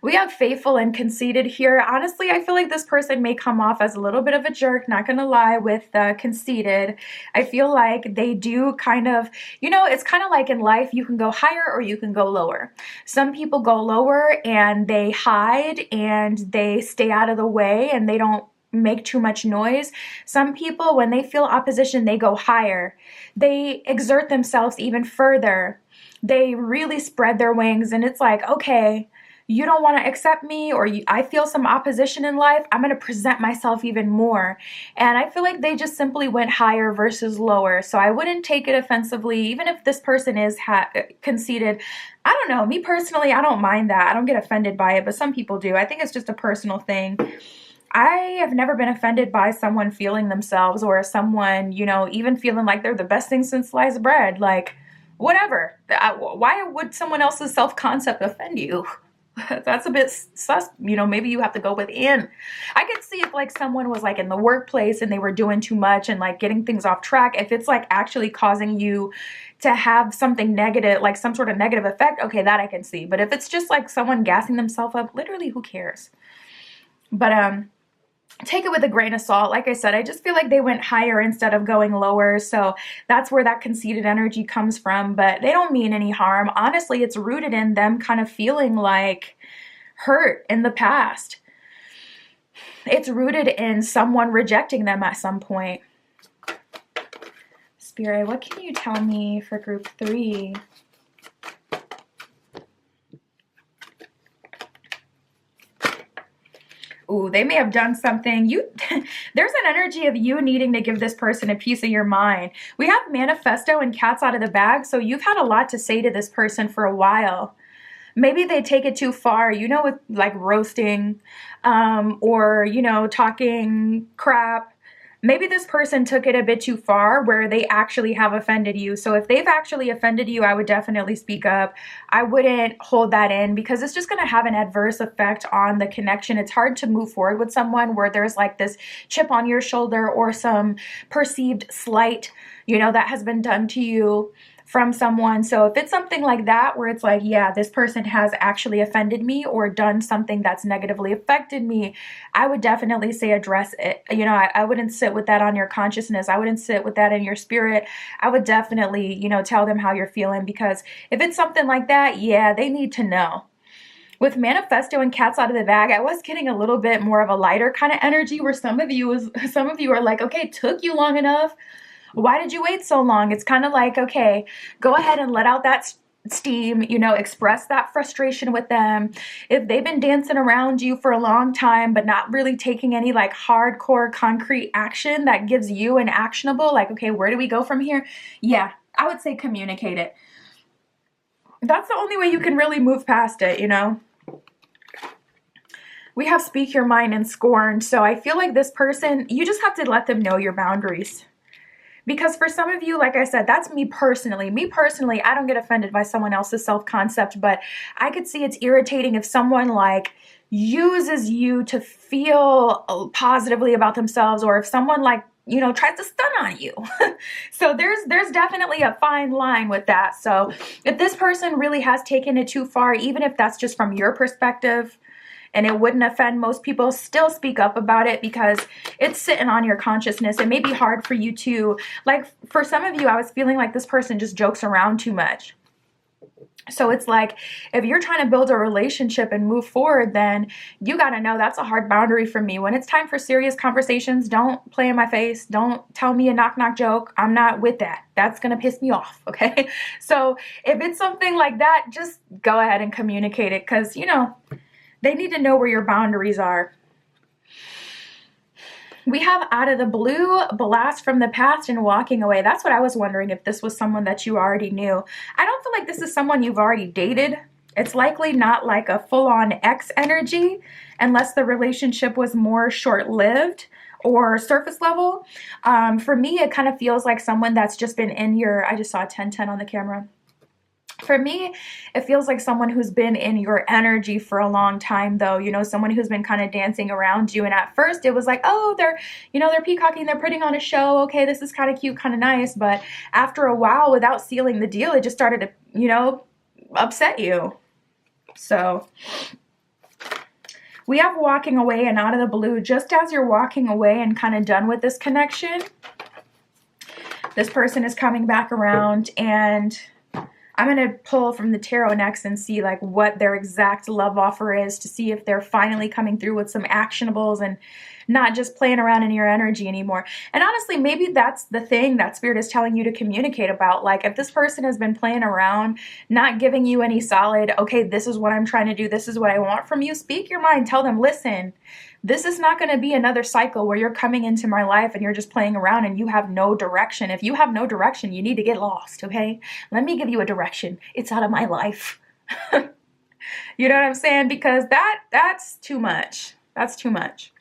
We have faithful and conceited here. Honestly, I feel like this person may come off as a little bit of a jerk, not gonna lie, with conceited. I feel like they do kind of, it's kind of like in life, you can go higher or you can go lower. Some people go lower and they hide and they stay out of the way and they don't make too much noise. Some people, when they feel opposition, they go higher. They exert themselves even further. They really spread their wings, and it's like, okay, you don't want to accept me, or I feel some opposition in life, I'm going to present myself even more. And I feel like they just simply went higher versus lower. So I wouldn't take it offensively, even if this person is conceited. I don't know. Me personally, I don't mind that. I don't get offended by it, but some people do. I think it's just a personal thing. I have never been offended by someone feeling themselves, or someone, even feeling like they're the best thing since sliced bread. Like, whatever. Why would someone else's self-concept offend you? That's a bit sus. Maybe you have to go within. I could see if like someone was like in the workplace and they were doing too much and like getting things off track. If it's like actually causing you to have something negative, like some sort of negative effect, okay, that I can see. But if it's just like someone gassing themselves up, literally, who cares? But take it with a grain of salt. Like I said, I just feel like they went higher instead of going lower. So that's where that conceited energy comes from. But they don't mean any harm. Honestly, it's rooted in them kind of feeling like hurt in the past. It's rooted in someone rejecting them at some point. Spirit, what can you tell me for group 3? Ooh, they may have done something. There's an energy of you needing to give this person a piece of your mind. We have manifesto and cats out of the bag, so you've had a lot to say to this person for a while. Maybe they take it too far, with like roasting, or, talking crap. Maybe this person took it a bit too far where they actually have offended you. So if they've actually offended you, I would definitely speak up. I wouldn't hold that in, because it's just going to have an adverse effect on the connection. It's hard to move forward with someone where there's like this chip on your shoulder or some perceived slight, that has been done to you from someone. So if it's something like that where it's like, yeah, this person has actually offended me or done something that's negatively affected me, I would definitely say address it. I wouldn't sit with that on your consciousness. I wouldn't sit with that in your spirit. I would definitely, tell them how you're feeling, because if it's something like that, yeah, they need to know. With manifesto and cats out of the bag, I was getting a little bit more of a lighter kind of energy where some of you are like, okay, it took you long enough. Why did you wait so long? It's kind of like, okay, go ahead and let out that steam, express that frustration with them. If they've been dancing around you for a long time, but not really taking any like hardcore concrete action that gives you an actionable, like, okay, where do we go from here? Yeah, I would say communicate it. That's the only way you can really move past it, We have speak your mind and scorn. So I feel like this person, you just have to let them know your boundaries. Because for some of you, like I said, that's me personally. Me personally, I don't get offended by someone else's self-concept, but I could see it's irritating if someone like uses you to feel positively about themselves, or if someone like, tries to stun on you. So there's definitely a fine line with that. So if this person really has taken it too far, even if that's just from your perspective, and it wouldn't offend most people, still speak up about it, because it's sitting on your consciousness. It may be hard for you to, like, for some of you, I was feeling like this person just jokes around too much. So it's like, if you're trying to build a relationship and move forward, then you got to know that's a hard boundary for me. When it's time for serious conversations, don't play in my face. Don't tell me a knock-knock joke. I'm not with that. That's going to piss me off, okay? So if it's something like that, just go ahead and communicate it, because, they need to know where your boundaries are. We have out of the blue, blast from the past and walking away. That's what I was wondering, if this was someone that you already knew. I don't feel like this is someone you've already dated. It's likely not like a full-on ex energy, unless the relationship was more short-lived or surface level. For me, it kind of feels like someone that's just been in your, I just saw 1010 on the camera. For me, it feels like someone who's been in your energy for a long time, though, someone who's been kind of dancing around you. And at first it was like, oh, they're peacocking, they're putting on a show. Okay, this is kind of cute, kind of nice. But after a while, without sealing the deal, it just started to, upset you. So We have walking away and out of the blue. Just as you're walking away and kind of done with this connection, this person is coming back around, and I'm going to pull from the tarot next and see like what their exact love offer is, to see if they're finally coming through with some actionables and not just playing around in your energy anymore. And honestly, maybe that's the thing that Spirit is telling you to communicate about. Like, if this person has been playing around, not giving you any solid, okay, this is what I'm trying to do, this is what I want from you, speak your mind. Tell them, listen, this is not going to be another cycle where you're coming into my life and you're just playing around and you have no direction. If you have no direction, you need to get lost, okay? Let me give you a direction. It's out of my life. You know what I'm saying? Because that's too much. That's too much.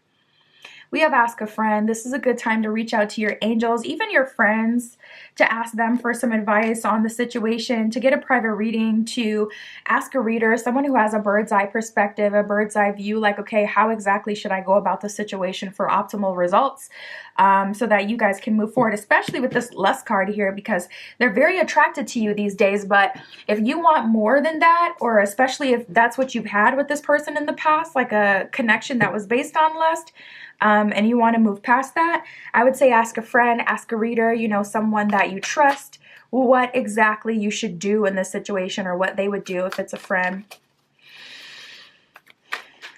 We have Ask a Friend. This is a good time to reach out to your angels, even your friends, to ask them for some advice on the situation, to get a private reading, to ask a reader, someone who has a bird's eye perspective, a bird's eye view, like, okay, how exactly should I go about the situation for optimal results, so that you guys can move forward, especially with this Lust card here, because they're very attracted to you these days. But if you want more than that, or especially if that's what you've had with this person in the past, like a connection that was based on lust, and you want to move past that, I would say ask a friend, ask a reader, you know, someone that you trust, what exactly you should do in this situation, or what they would do if it's a friend.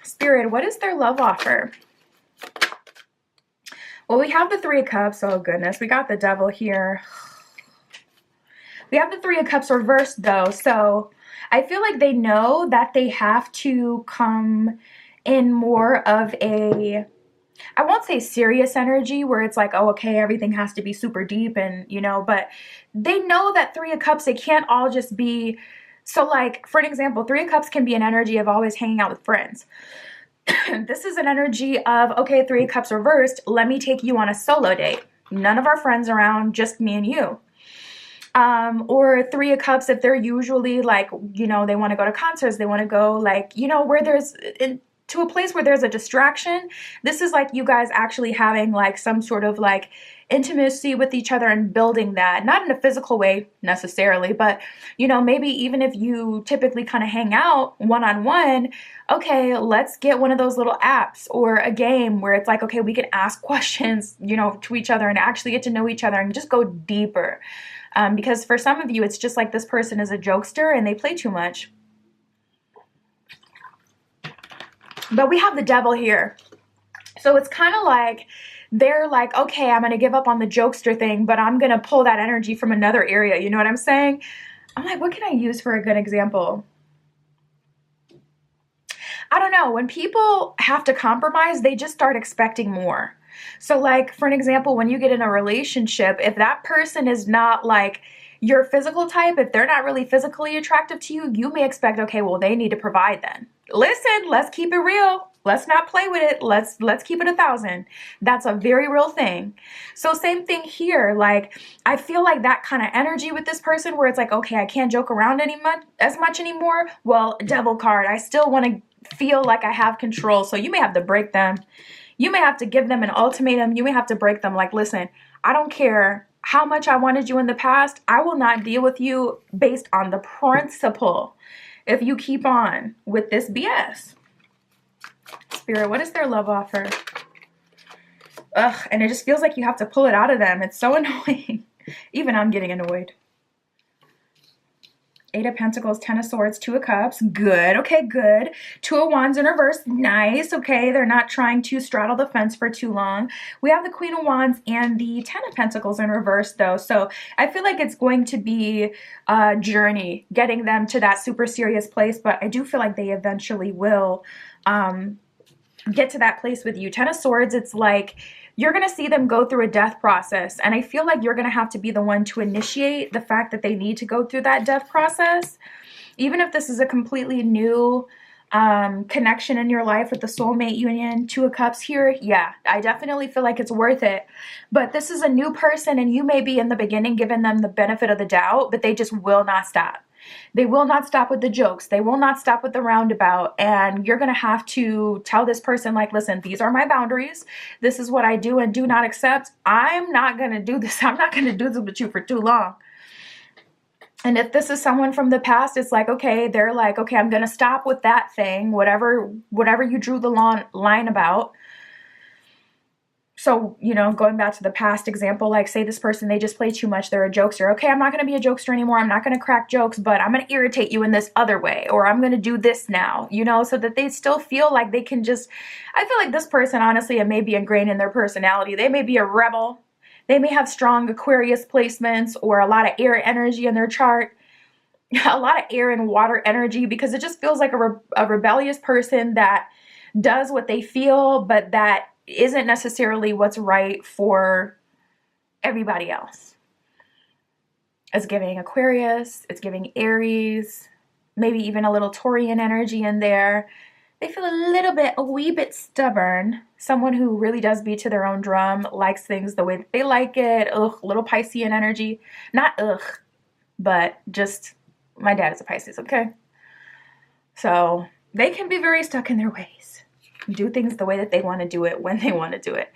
Spirit, what is their love offer? Well, we have the Three of Cups. Oh, goodness. We got the Devil here. We have the Three of Cups reversed, though. So I feel like they know that they have to come in more of a, I won't say serious energy where it's like, oh, okay, everything has to be super deep and, you know, but they know that Three of Cups, it can't all just be, so like, for an example, Three of Cups can be an energy of always hanging out with friends. This is an energy of, okay, Three of Cups reversed, let me take you on a solo date. None of our friends around, just me and you. Or Three of Cups, if they're usually like, you know, they want to go to concerts, they want to go like, you know, where there's, to a place where there's a distraction. This is like you guys actually having like some sort of like intimacy with each other and building that, not in a physical way necessarily, but, you know, maybe even if you typically kind of hang out one-on-one, okay, let's get one of those little apps or a game where it's like, okay, we can ask questions, you know, to each other and actually get to know each other and just go deeper. Because for some of you, it's just like this person is a jokester and they play too much. But we have the Devil here. So it's kind of like they're like, okay, I'm going to give up on the jokester thing, but I'm going to pull that energy from another area. You know what I'm saying? I'm like, what can I use for a good example? I don't know. When people have to compromise, they just start expecting more. So like, for an example, when you get in a relationship, if that person is not like your physical type, if they're not really physically attractive to you, you may expect, okay, well, they need to provide then. Listen, let's keep it real. Let's not play with it. Let's keep it 1,000. That's a very real thing. So same thing here. Like, I feel like that kind of energy with this person where it's like, okay, I can't joke around as much anymore. Well, Devil card, I still want to feel like I have control. So you may have to break them. You may have to give them an ultimatum. You may have to break them. Like, listen, I don't care how much I wanted you in the past. I will not deal with you based on the principle if you keep on with this BS. Spirit, what is their love offer? Ugh, and it just feels like you have to pull it out of them. It's so annoying. Even I'm getting annoyed. Eight of Pentacles, Ten of Swords, Two of Cups. Good. Okay, good. Two of Wands in reverse. Nice. Okay, they're not trying to straddle the fence for too long. We have the Queen of Wands and the Ten of Pentacles in reverse, though. So I feel like it's going to be a journey getting them to that super serious place, but I do feel like they eventually will get to that place with you. Ten of Swords, it's like you're going to see them go through a death process. And I feel like you're going to have to be the one to initiate the fact that they need to go through that death process. Even if this is a completely new connection in your life with the soulmate union, Two of Cups here, yeah, I definitely feel like it's worth it. But this is a new person and you may be in the beginning giving them the benefit of the doubt, but they just will not stop. They will not stop with the jokes. They will not stop with the roundabout. And you're going to have to tell this person, like, listen, these are my boundaries. This is what I do and do not accept. I'm not going to do this. I'm not going to do this with you for too long. And if this is someone from the past, it's like, okay, they're like, okay, I'm going to stop with that thing, whatever you drew the line about. So, going back to the past example, like say this person, they just play too much. They're a jokester. Okay, I'm not going to be a jokester anymore. I'm not going to crack jokes, but I'm going to irritate you in this other way, or I'm going to do this now, so that they still feel like they can just, I feel like this person, honestly, it may be ingrained in their personality. They may be a rebel. They may have strong Aquarius placements or a lot of air energy in their chart. A lot of air and water energy, because it just feels like a rebellious person that does what they feel, but that isn't necessarily what's right for everybody else. It's giving Aquarius, it's giving Aries, maybe even a little Taurian energy in there. They feel a wee bit stubborn. Someone who really does beat to their own drum, likes things the way that they like it. Little Piscean energy. Not but just, my dad is a Pisces, okay? So they can be very stuck in their ways. Do things the way that they want to do it when they want to do it.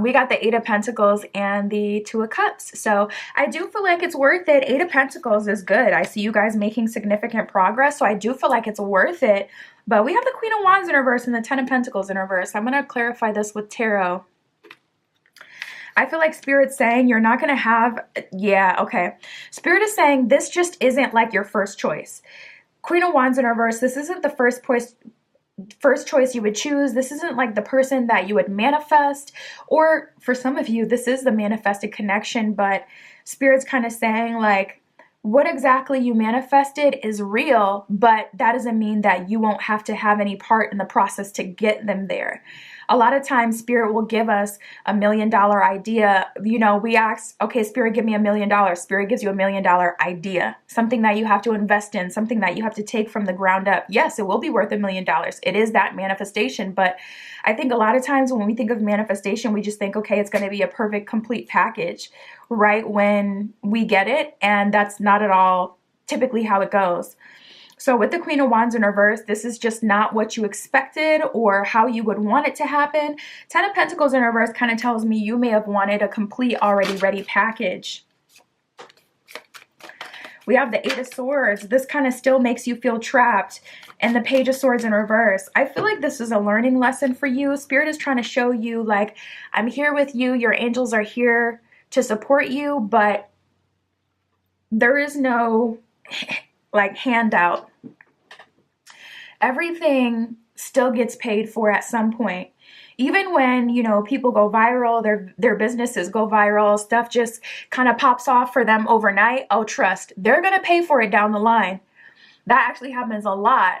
We got the Eight of Pentacles and the Two of Cups. So I do feel like it's worth it. Eight of Pentacles is good. I see you guys making significant progress. So I do feel like it's worth it. But we have the Queen of Wands in reverse and the Ten of Pentacles in reverse. I'm going to clarify this with tarot. I feel like Spirit's saying you're not going to have, Spirit is saying this just isn't like your first choice. Queen of Wands in reverse, this isn't the first choice you would choose. This isn't like the person that you would manifest, or for some of you, this is the manifested connection, but Spirit's kind of saying like, what exactly you manifested is real, but that doesn't mean that you won't have to have any part in the process to get them there. A lot of times Spirit will give us $1 million idea. We ask, okay, Spirit, give me $1 million. Spirit gives you $1 million idea, something that you have to invest in, something that you have to take from the ground up. Yes, it will be worth $1 million. It is that manifestation. But I think a lot of times when we think of manifestation, we just think, okay, it's going to be a perfect, complete package right when we get it. And that's not at all typically how it goes. So with the Queen of Wands in reverse, this is just not what you expected or how you would want it to happen. Ten of Pentacles in reverse kind of tells me you may have wanted a complete, already ready package. We have the Eight of Swords. This kind of still makes you feel trapped. And the Page of Swords in reverse. I feel like this is a learning lesson for you. Spirit is trying to show you, like, I'm here with you. Your angels are here to support you, but there is no like handout. Everything still gets paid for at some point. Even when, people go viral, their businesses go viral, stuff just kind of pops off for them overnight. Oh, trust, they're going to pay for it down the line. That actually happens a lot.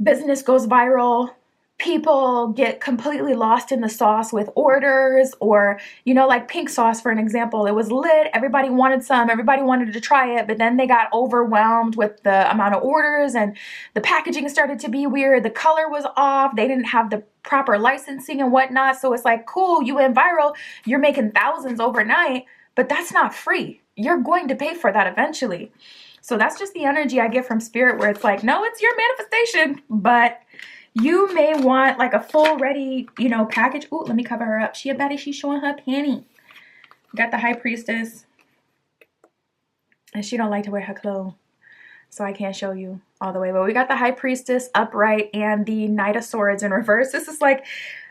Business goes viral. People get completely lost in the sauce with orders, or, like pink sauce, for an example. It was lit. Everybody wanted some. Everybody wanted to try it. But then they got overwhelmed with the amount of orders, and the packaging started to be weird. The color was off. They didn't have the proper licensing and whatnot. So it's like, cool, you went viral. You're making thousands overnight, but that's not free. You're going to pay for that eventually. So that's just the energy I get from Spirit, where it's like, no, it's your manifestation, but you may want like a full ready, package. Ooh, let me cover her up. She a baddie. She's showing her panty. Got the High Priestess. And she don't like to wear her clothes, so I can't show you all the way. But we got the High Priestess upright and the Knight of Swords in reverse. This is like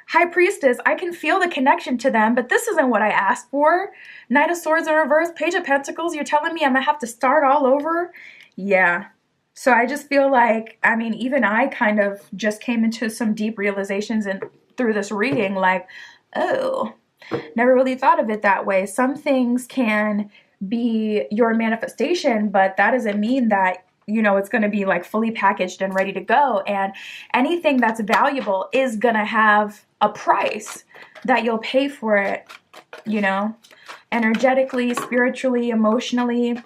High Priestess. I can feel the connection to them, but this isn't what I asked for. Knight of Swords in reverse. Page of Pentacles. You're telling me I'm going to have to start all over? Yeah. So I just feel like, even I kind of just came into some deep realizations and through this reading, like, oh, never really thought of it that way. Some things can be your manifestation, but that doesn't mean that, it's going to be like fully packaged and ready to go. And anything that's valuable is going to have a price that you'll pay for it, energetically, spiritually, emotionally.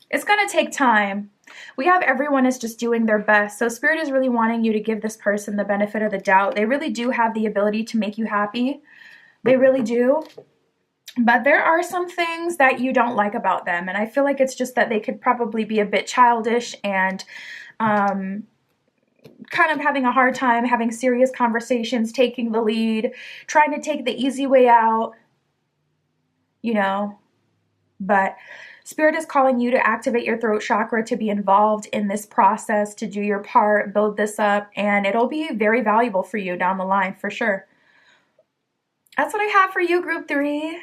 It's going to take time. We have everyone is just doing their best. So Spirit is really wanting you to give this person the benefit of the doubt. They really do have the ability to make you happy. They really do. But there are some things that you don't like about them. And I feel like it's just that they could probably be a bit childish and kind of having a hard time having serious conversations, taking the lead, trying to take the easy way out, But Spirit is calling you to activate your throat chakra, to be involved in this process, to do your part, build this up, and it'll be very valuable for you down the line for sure. That's what I have for you, Group 3.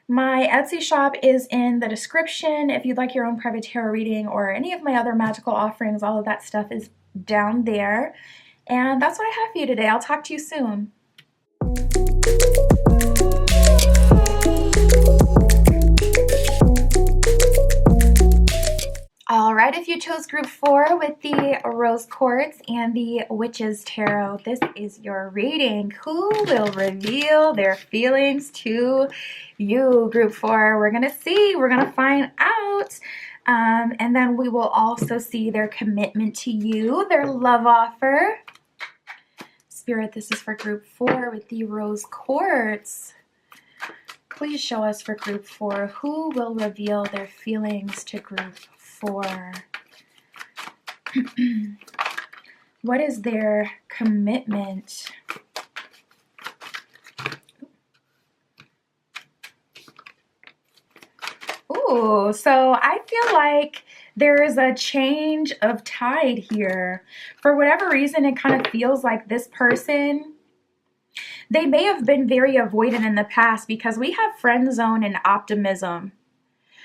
My Etsy shop is in the description. If you'd like your own private tarot reading or any of my other magical offerings, all of that stuff is down there. And that's what I have for you today. I'll talk to you soon. All right, if you chose Group 4 with the Rose Quartz and the Witch's Tarot, this is your reading. Who will reveal their feelings to you, Group 4? We're going to see. We're going to find out. And then we will also see their commitment to you, their love offer. Spirit, this is for Group 4 with the Rose Quartz. Please show us for Group 4 who will reveal their feelings to Group 4. What is their commitment? Ooh, so I feel like there is a change of tide here. For whatever reason, it kind of feels like this person, they may have been very avoidant in the past, because we have friend zone and optimism.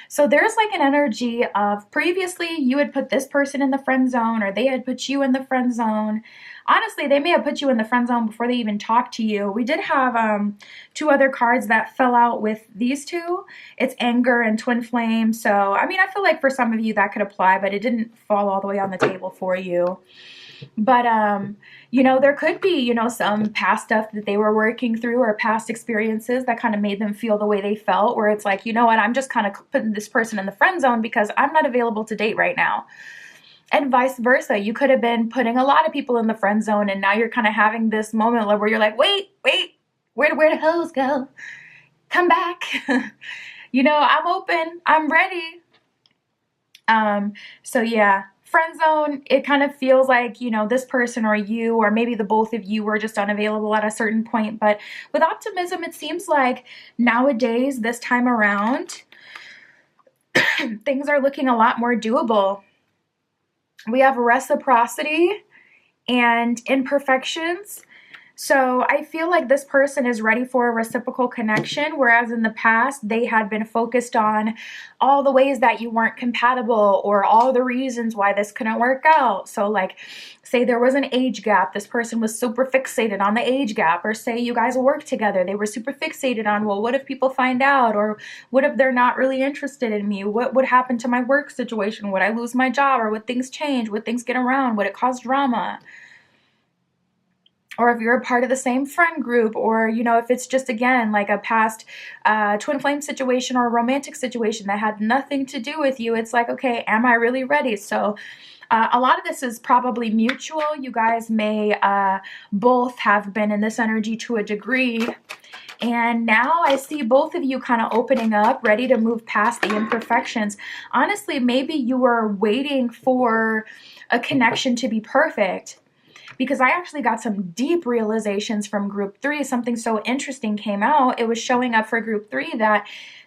So there's like an energy of previously you had put this person in the friend zone, or they had put you in the friend zone. Honestly, they may have put you in the friend zone before they even talked to you. We did have 2 other cards that fell out with these two. It's anger and twin flame. So, I mean, I feel like for some of you that could apply, but it didn't fall all the way on the table for you. But, you know, there could be, you know, some past stuff that they were working through, or past experiences that kind of made them feel the way they felt, where it's like, you know what, I'm just kind of putting this person in the friend zone because I'm not available to date right now. And vice versa. You could have been putting a lot of people in the friend zone, and now you're kind of having this moment where you're like, wait, where the hoes go? Come back. You know, I'm open. I'm ready. So yeah. Friend zone, it kind of feels like, you know, this person or you, or maybe the both of you were just unavailable at a certain point. But with optimism, it seems like nowadays, this time around, things are looking a lot more doable. We have reciprocity and imperfections. So I feel like this person is ready for a reciprocal connection, whereas in the past they had been focused on all the ways that you weren't compatible, or all the reasons why this couldn't work out. So like, say there was an age gap, this person was super fixated on the age gap, or say you guys work together, they were super fixated on, well, what if people find out, or what if they're not really interested in me? What would happen to my work situation? Would I lose my job, or would things change? Would things get around? Would it cause drama? Or if you're a part of the same friend group, or, you know, if it's just, again, like a past twin flame situation or a romantic situation that had nothing to do with you, it's like, okay, am I really ready? So a lot of this is probably mutual. You guys may both have been in this energy to a degree. And now I see both of you kind of opening up, ready to move past the imperfections. Honestly, maybe you were waiting for a connection to be perfect, because I actually got some deep realizations from Group 3. Something so interesting came out. It was showing up for Group 3 that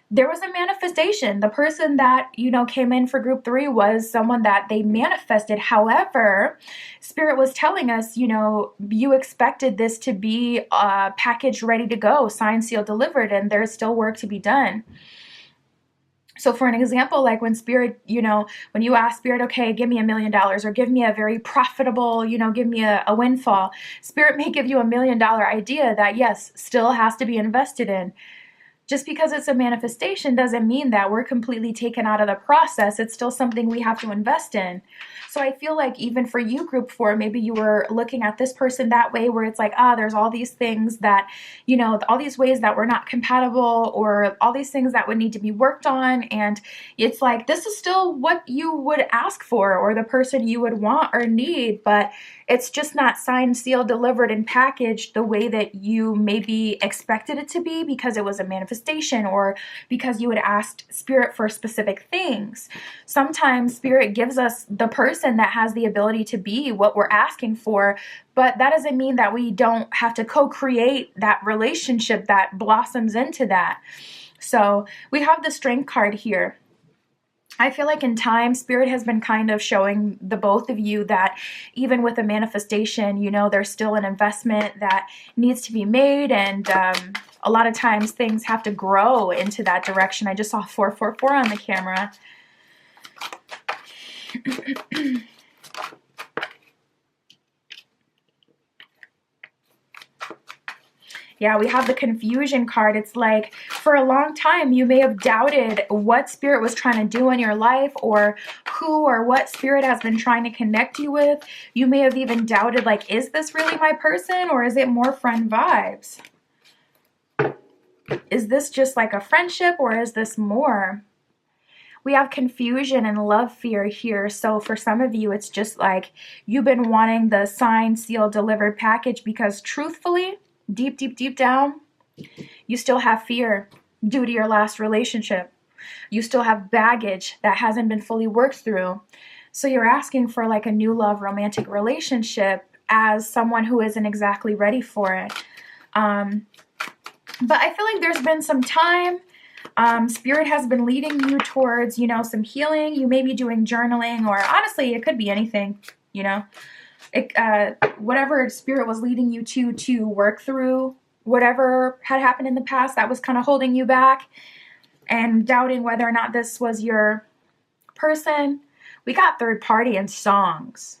there was a manifestation. The person that, you know, came in for Group 3 was someone that they manifested. However, Spirit was telling us, you know, you expected this to be packaged, ready to go, signed, sealed, delivered, and there's still work to be done. So for an example, like when Spirit, you know, when you ask Spirit, okay, give me $1 million, or give me a very profitable, you know, give me a windfall, Spirit may give you $1 million idea that, yes, still has to be invested in. Just because it's a manifestation doesn't mean that we're completely taken out of the process. It's still something we have to invest in. So I feel like even for you, Group 4, maybe you were looking at this person that way, where it's like, there's all these things that, you know, all these ways that we're not compatible, or all these things that would need to be worked on. And it's like, this is still what you would ask for, or the person you would want or need, but it's just not signed, sealed, delivered, and packaged the way that you maybe expected it to be, because it was a manifestation, or because you had asked Spirit for specific things. Sometimes Spirit gives us the person that has the ability to be what we're asking for, but that doesn't mean that we don't have to co-create that relationship that blossoms into that. So we have the Strength card here. I feel like in time, Spirit has been kind of showing the both of you that even with a manifestation, you know, there's still an investment that needs to be made. And a lot of times things have to grow into that direction. I just saw 444 on the camera. Yeah, we have the confusion card. It's like for a long time, you may have doubted what Spirit was trying to do in your life, or who or what Spirit has been trying to connect you with. You may have even doubted, like, is this really my person, or is it more friend vibes? Is this just like a friendship, or is this more? We have confusion and love fear here. So for some of you, it's just like you've been wanting the signed, sealed, delivered package because truthfully, deep, deep, deep down, you still have fear due to your last relationship. You still have baggage that hasn't been fully worked through. So you're asking for like a new love romantic relationship as someone who isn't exactly ready for it. But I feel like there's been some time. Spirit has been leading you towards, you know, some healing. You may be doing journaling, or honestly, it could be anything, you know. Whatever Spirit was leading you to work through whatever had happened in the past that was kind of holding you back and doubting whether or not this was your person. We got third party and songs.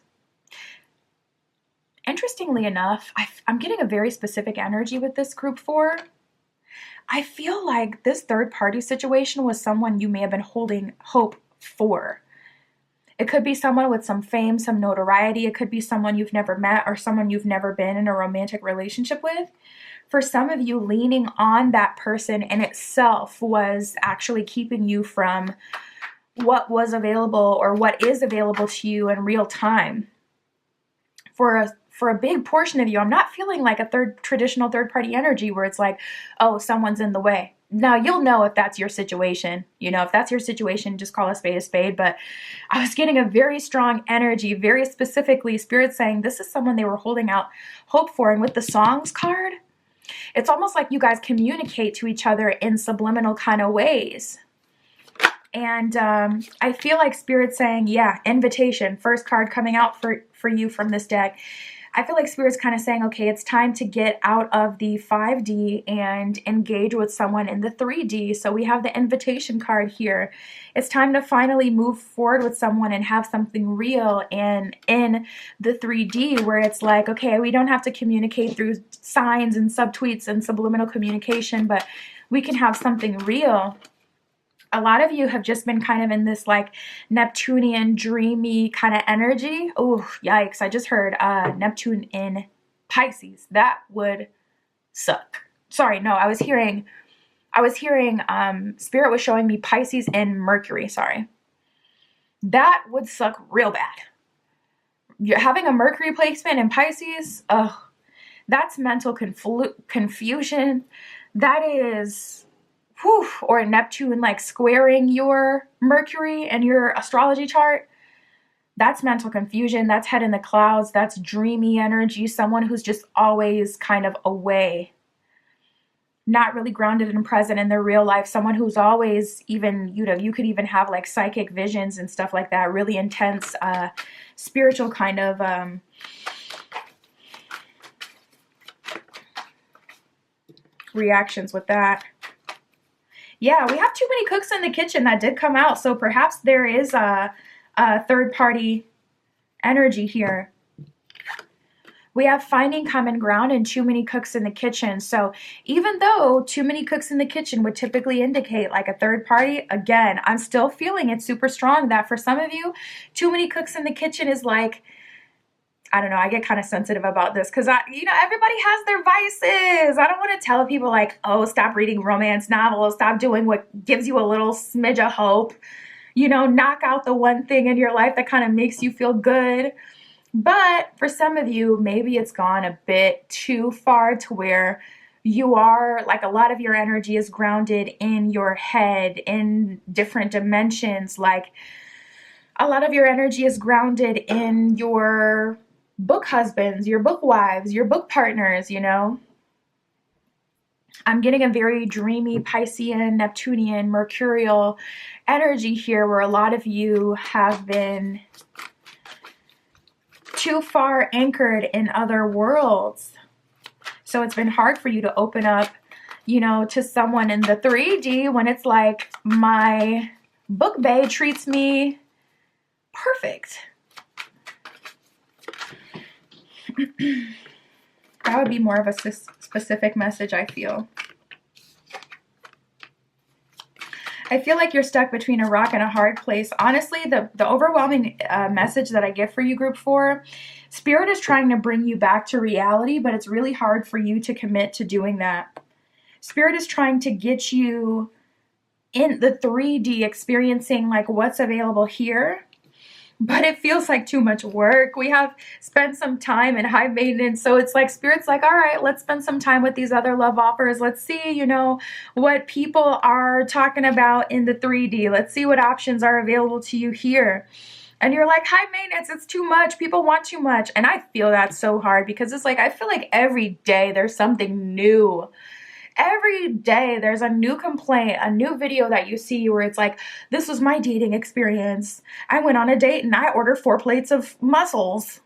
Interestingly enough, I'm getting a very specific energy with this group 4. I feel like this third party situation was someone you may have been holding hope for. It could be someone with some fame, some notoriety. It could be someone you've never met or someone you've never been in a romantic relationship with. For some of you, leaning on that person in itself was actually keeping you from what was available or what is available to you in real time. For a big portion of you, I'm not feeling like a traditional third-party energy where it's like, oh, someone's in the way. Now, you'll know if that's your situation. You know, if that's your situation, just call a spade. But I was getting a very strong energy, very specifically, Spirit saying this is someone they were holding out hope for. And with the songs card, it's almost like you guys communicate to each other in subliminal kind of ways. And I feel like Spirit saying, yeah, invitation, first card coming out for you from this deck. I feel like Spirit's kind of saying, okay, it's time to get out of the 5D and engage with someone in the 3D. So we have the invitation card here. It's time to finally move forward with someone and have something real and in the 3D where it's like, okay, we don't have to communicate through signs and subtweets and subliminal communication, but we can have something real. A lot of you have just been kind of in this like Neptunian dreamy kind of energy. Oh, yikes. I just heard Neptune in Pisces. That would suck. Sorry, no, I was hearing Spirit was showing me Pisces in Mercury. Sorry. That would suck real bad. You're having a Mercury placement in Pisces. Ugh, that's mental confusion. That is... Whew, or Neptune like squaring your Mercury and your astrology chart. That's mental confusion. That's head in the clouds. That's dreamy energy. Someone who's just always kind of away, not really grounded and present in their real life. Someone who's always even, you know, you could even have like psychic visions and stuff like that. Really intense, spiritual kind of reactions with that. Yeah, we have too many cooks in the kitchen. That did come out. So perhaps there is a third-party energy here. We have finding common ground and too many cooks in the kitchen. So even though too many cooks in the kitchen would typically indicate like a third party, again, I'm still feeling it super strong that for some of you, too many cooks in the kitchen is like, I don't know, I get kind of sensitive about this because, you know, everybody has their vices. I don't want to tell people like, oh, stop reading romance novels, stop doing what gives you a little smidge of hope, you know, knock out the one thing in your life that kind of makes you feel good. But for some of you, maybe it's gone a bit too far to where you are like a lot of your energy is grounded in your head in different dimensions. Like a lot of your energy is grounded in your book husbands, your book wives, your book partners, you know. I'm getting a very dreamy Piscean, Neptunian, Mercurial energy here, where a lot of you have been too far anchored in other worlds. So it's been hard for you to open up, you know, to someone in the 3D when it's like, my book bae treats me perfect. That would be more of a specific message, I feel. I feel like you're stuck between a rock and a hard place. Honestly, the overwhelming message that I get for you, group 4, Spirit is trying to bring you back to reality, but it's really hard for you to commit to doing that. Spirit is trying to get you in the 3D, experiencing like what's available here, but it feels like too much work. We have spent some time in high maintenance, so it's like Spirit's like, all right, let's spend some time with these other love offers. Let's see, you know, what people are talking about in the 3D. Let's see what options are available to you here. And you're like, high maintenance, it's too much. People want too much. And I feel that so hard, because it's like, I feel like every day there's something new. Every day there's a new complaint, a new video that you see where it's like, this was my dating experience. I went on a date and I ordered 4 plates of mussels.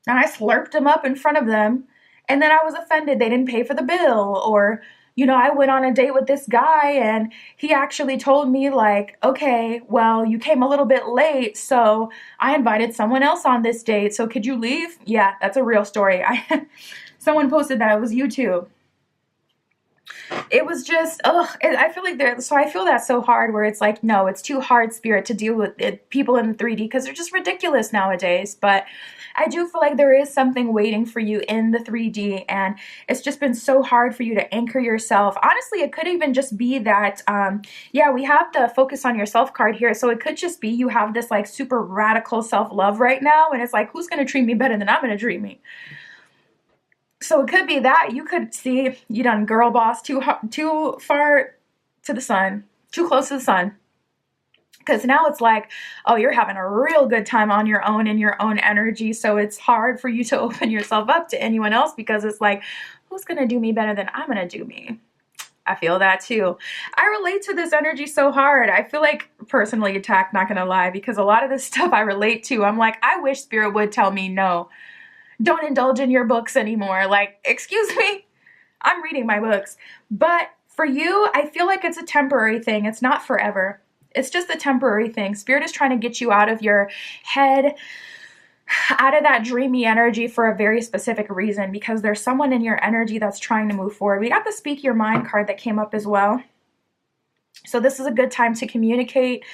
And I slurped them up in front of them. And then I was offended they didn't pay for the bill. Or, you know, I went on a date with this guy and he actually told me like, okay, well, you came a little bit late, so I invited someone else on this date. So could you leave? Yeah, that's a real story. Someone posted that. It was YouTube. It was just, I feel like so I feel that so hard, where it's like, no, it's too hard, Spirit, to deal with it, people in the 3D, because they're just ridiculous nowadays. But I do feel like there is something waiting for you in the 3D, and it's just been so hard for you to anchor yourself. Honestly, it could even just be that, yeah, we have the focus on yourself card here, so it could just be you have this like super radical self-love right now, and it's like, who's going to treat me better than I'm going to treat me? So it could be that you could see you done girl boss too far to the sun, too close to the sun. Because now it's like, oh, you're having a real good time on your own in your own energy. So it's hard for you to open yourself up to anyone else, because it's like, who's going to do me better than I'm going to do me? I feel that too. I relate to this energy so hard. I feel like personally attacked, not going to lie, because a lot of this stuff I relate to. I'm like, I wish Spirit would tell me no. Don't indulge in your books anymore. Like, excuse me, I'm reading my books. But for you, I feel like it's a temporary thing. It's not forever. It's just a temporary thing. Spirit is trying to get you out of your head, out of that dreamy energy for a very specific reason, because there's someone in your energy that's trying to move forward. We got the Speak Your Mind card that came up as well. So this is a good time to communicate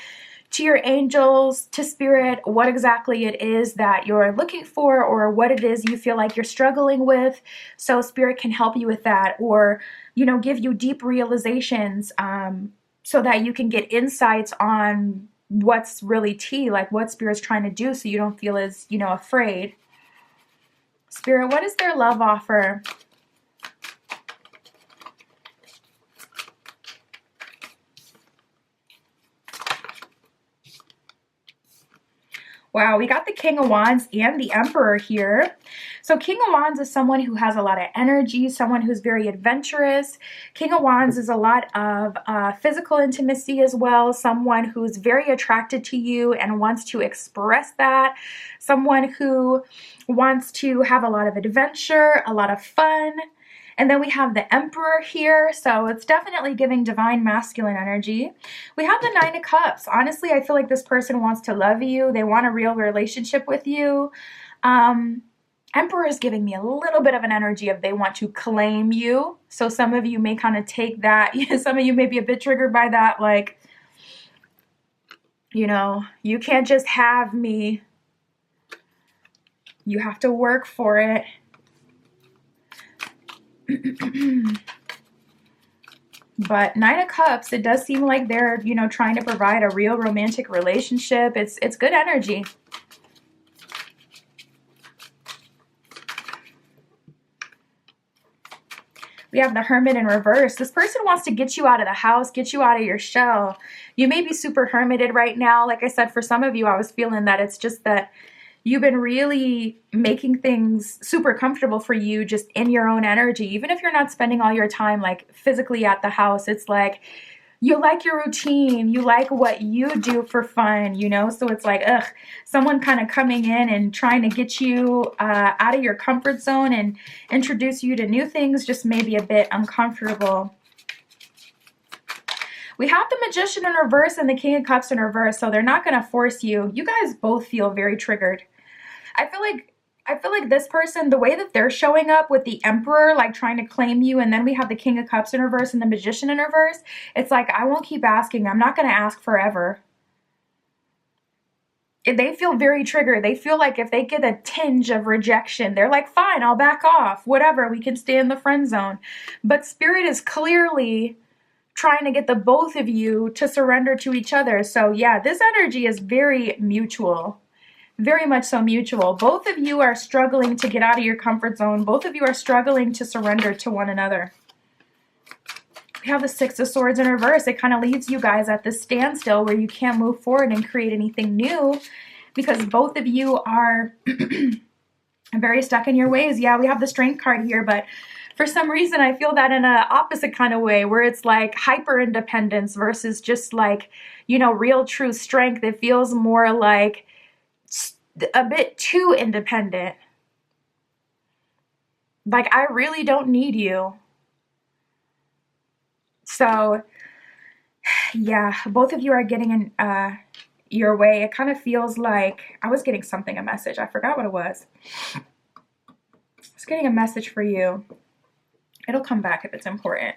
to your angels, to Spirit, what exactly it is that you're looking for, or what it is you feel like you're struggling with, so Spirit can help you with that, or, you know, give you deep realizations, so that you can get insights on what's really tea, like what Spirit's trying to do, so you don't feel as, you know, afraid. Spirit, what is their love offer? Wow, we got the King of Wands and the Emperor here. So King of Wands is someone who has a lot of energy, someone who's very adventurous. King of Wands is a lot of physical intimacy as well, someone who's very attracted to you and wants to express that, someone who wants to have a lot of adventure, a lot of fun. And then we have the Emperor here, so it's definitely giving divine masculine energy. We have the Nine of Cups. Honestly, I feel like this person wants to love you. They want a real relationship with you. Emperor is giving me a little bit of an energy of they want to claim you. So some of you may kind of take that. Some of you may be a bit triggered by that, like, you know, you can't just have me. You have to work for it. But Nine of Cups, it does seem like they're, you know, trying to provide a real romantic relationship. It's good energy. We have the Hermit in reverse. This person wants to get you out of the house, get you out of your shell. You may be super hermited right now. Like I said, for some of you, I was feeling that it's just that You've been really making things super comfortable for you just in your own energy. Even if you're not spending all your time like physically at the house, it's like you like your routine, you like what you do for fun, you know? So it's like, ugh, someone kind of coming in and trying to get you out of your comfort zone and introduce you to new things just maybe a bit uncomfortable. We have the Magician in reverse and the King of Cups in reverse, so they're not going to force you. You guys both feel very triggered. I feel like this person, the way that they're showing up with the Emperor, like trying to claim you, and then we have the King of Cups in reverse and the Magician in reverse, it's like, I won't keep asking. I'm not going to ask forever. They feel very triggered. They feel like if they get a tinge of rejection, they're like, fine, I'll back off. Whatever, we can stay in the friend zone. But Spirit is clearly trying to get the both of you to surrender to each other. So yeah, this energy is very mutual. Very much so mutual. Both of you are struggling to get out of your comfort zone. Both of you are struggling to surrender to one another. We have the Six of Swords in reverse. It kind of leaves you guys at this standstill where you can't move forward and create anything new because both of you are very stuck in your ways. Yeah, we have the Strength card here, but for some reason, I feel that in an opposite kind of way where it's like hyper independence versus just like, you know, real true strength. It feels more like a bit too independent. Like, I really don't need you. So, yeah, both of you are getting in your way. It kind of feels like I was getting a message. I forgot what it was. I was getting a message for you. It'll come back if it's important.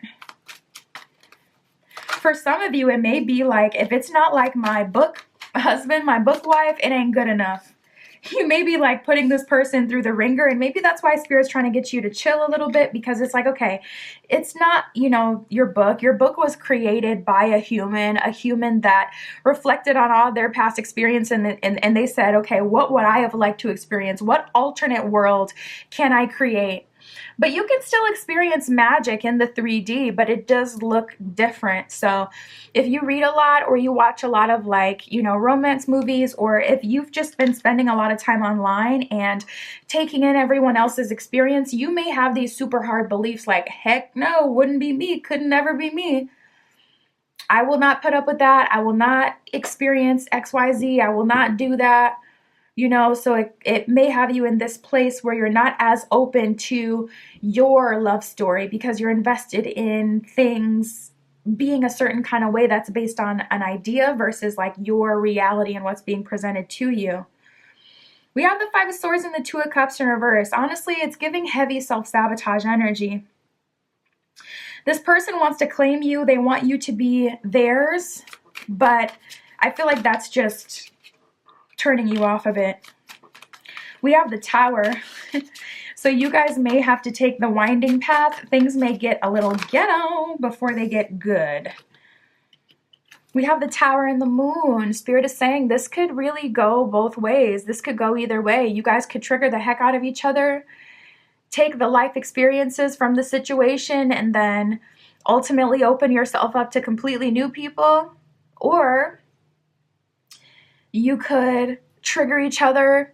For some of you, it may be like, if it's not like my book husband, my book wife, it ain't good enough. You may be like putting this person through the ringer, and maybe that's why Spirit's trying to get you to chill a little bit, because it's like, okay, it's not, you know, your book. Your book was created by a human that reflected on all their past experience, and they said, okay, what would I have liked to experience? What alternate world can I create? But you can still experience magic in the 3D, but it does look different. So if you read a lot or you watch a lot of like, you know, romance movies, or if you've just been spending a lot of time online and taking in everyone else's experience, you may have these super hard beliefs like, heck no, wouldn't be me, could never be me. I will not put up with that. I will not experience XYZ. I will not do that. You know, so it may have you in this place where you're not as open to your love story because you're invested in things being a certain kind of way that's based on an idea versus like your reality and what's being presented to you. We have the Five of Swords and the Two of Cups in reverse. Honestly, it's giving heavy self-sabotage energy. This person wants to claim you. They want you to be theirs, but I feel like that's just turning you off a bit. We have the Tower. So you guys may have to take the winding path. Things may get a little ghetto before they get good. We have the Tower and the Moon. Spirit is saying this could really go both ways. This could go either way. You guys could trigger the heck out of each other, take the life experiences from the situation, and then ultimately open yourself up to completely new people. Or you could trigger each other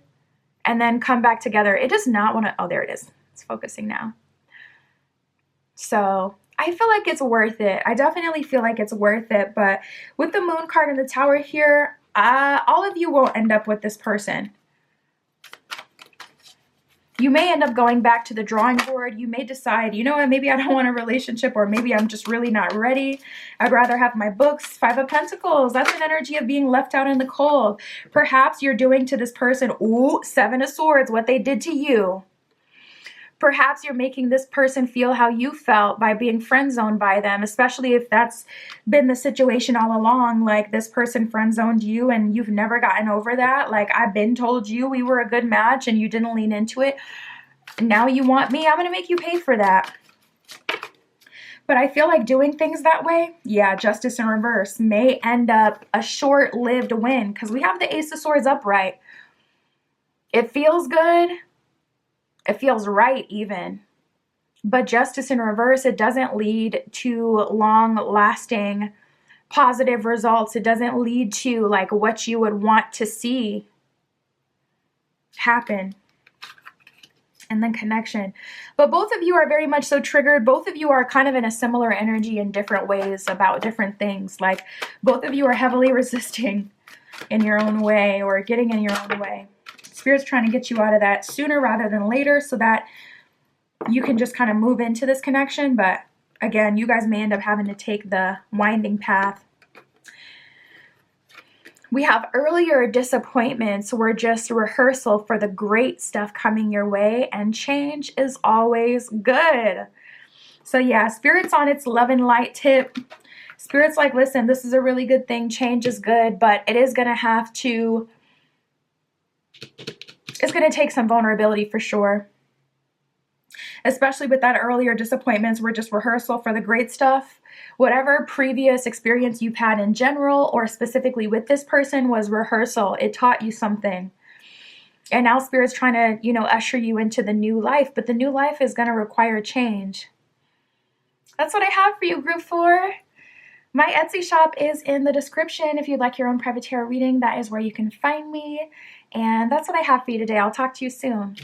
and then come back together. It does not want to, oh, there it is. It's focusing now. So I feel like it's worth it. I definitely feel like it's worth it. But with the Moon card and the Tower here, all of you won't end up with this person. You may end up going back to the drawing board. You may decide, you know what, maybe I don't want a relationship, or maybe I'm just really not ready. I'd rather have my books. Five of Pentacles, that's an energy of being left out in the cold. Perhaps you're doing to this person, ooh, Seven of Swords, what they did to you. Perhaps you're making this person feel how you felt by being friend zoned by them, especially if that's been the situation all along. Like this person friend zoned you and you've never gotten over that. Like, I've been told you we were a good match and you didn't lean into it. Now you want me, I'm going to make you pay for that. But I feel like doing things that way, yeah, Justice in reverse may end up a short-lived win, because we have the Ace of Swords upright. It feels good. It feels right even. But Justice in reverse, it doesn't lead to long-lasting positive results. It doesn't lead to like what you would want to see. happen. And then connection. But both of you are very much so triggered. Both of you are kind of in a similar energy in different ways about different things. Like both of you are heavily resisting in your own way or getting in your own way. Spirit's trying to get you out of that sooner rather than later so that you can just kind of move into this connection. But again, you guys may end up having to take the winding path. We have earlier disappointments were just rehearsal for the great stuff coming your way, and change is always good. So yeah, Spirit's on its love and light tip. Spirit's like, listen, this is a really good thing. Change is good, but it is going to have to, it's going to take some vulnerability for sure. Especially with that earlier disappointments were just rehearsal for the great stuff. Whatever previous experience you've had in general or specifically with this person was rehearsal. It taught you something. And now Spirit's trying to, usher you into the new life. But the new life is going to require change. That's what I have for you, Group 4. My Etsy shop is in the description. If you'd like your own private tarot reading, that is where you can find me. And that's what I have for you today. I'll talk to you soon.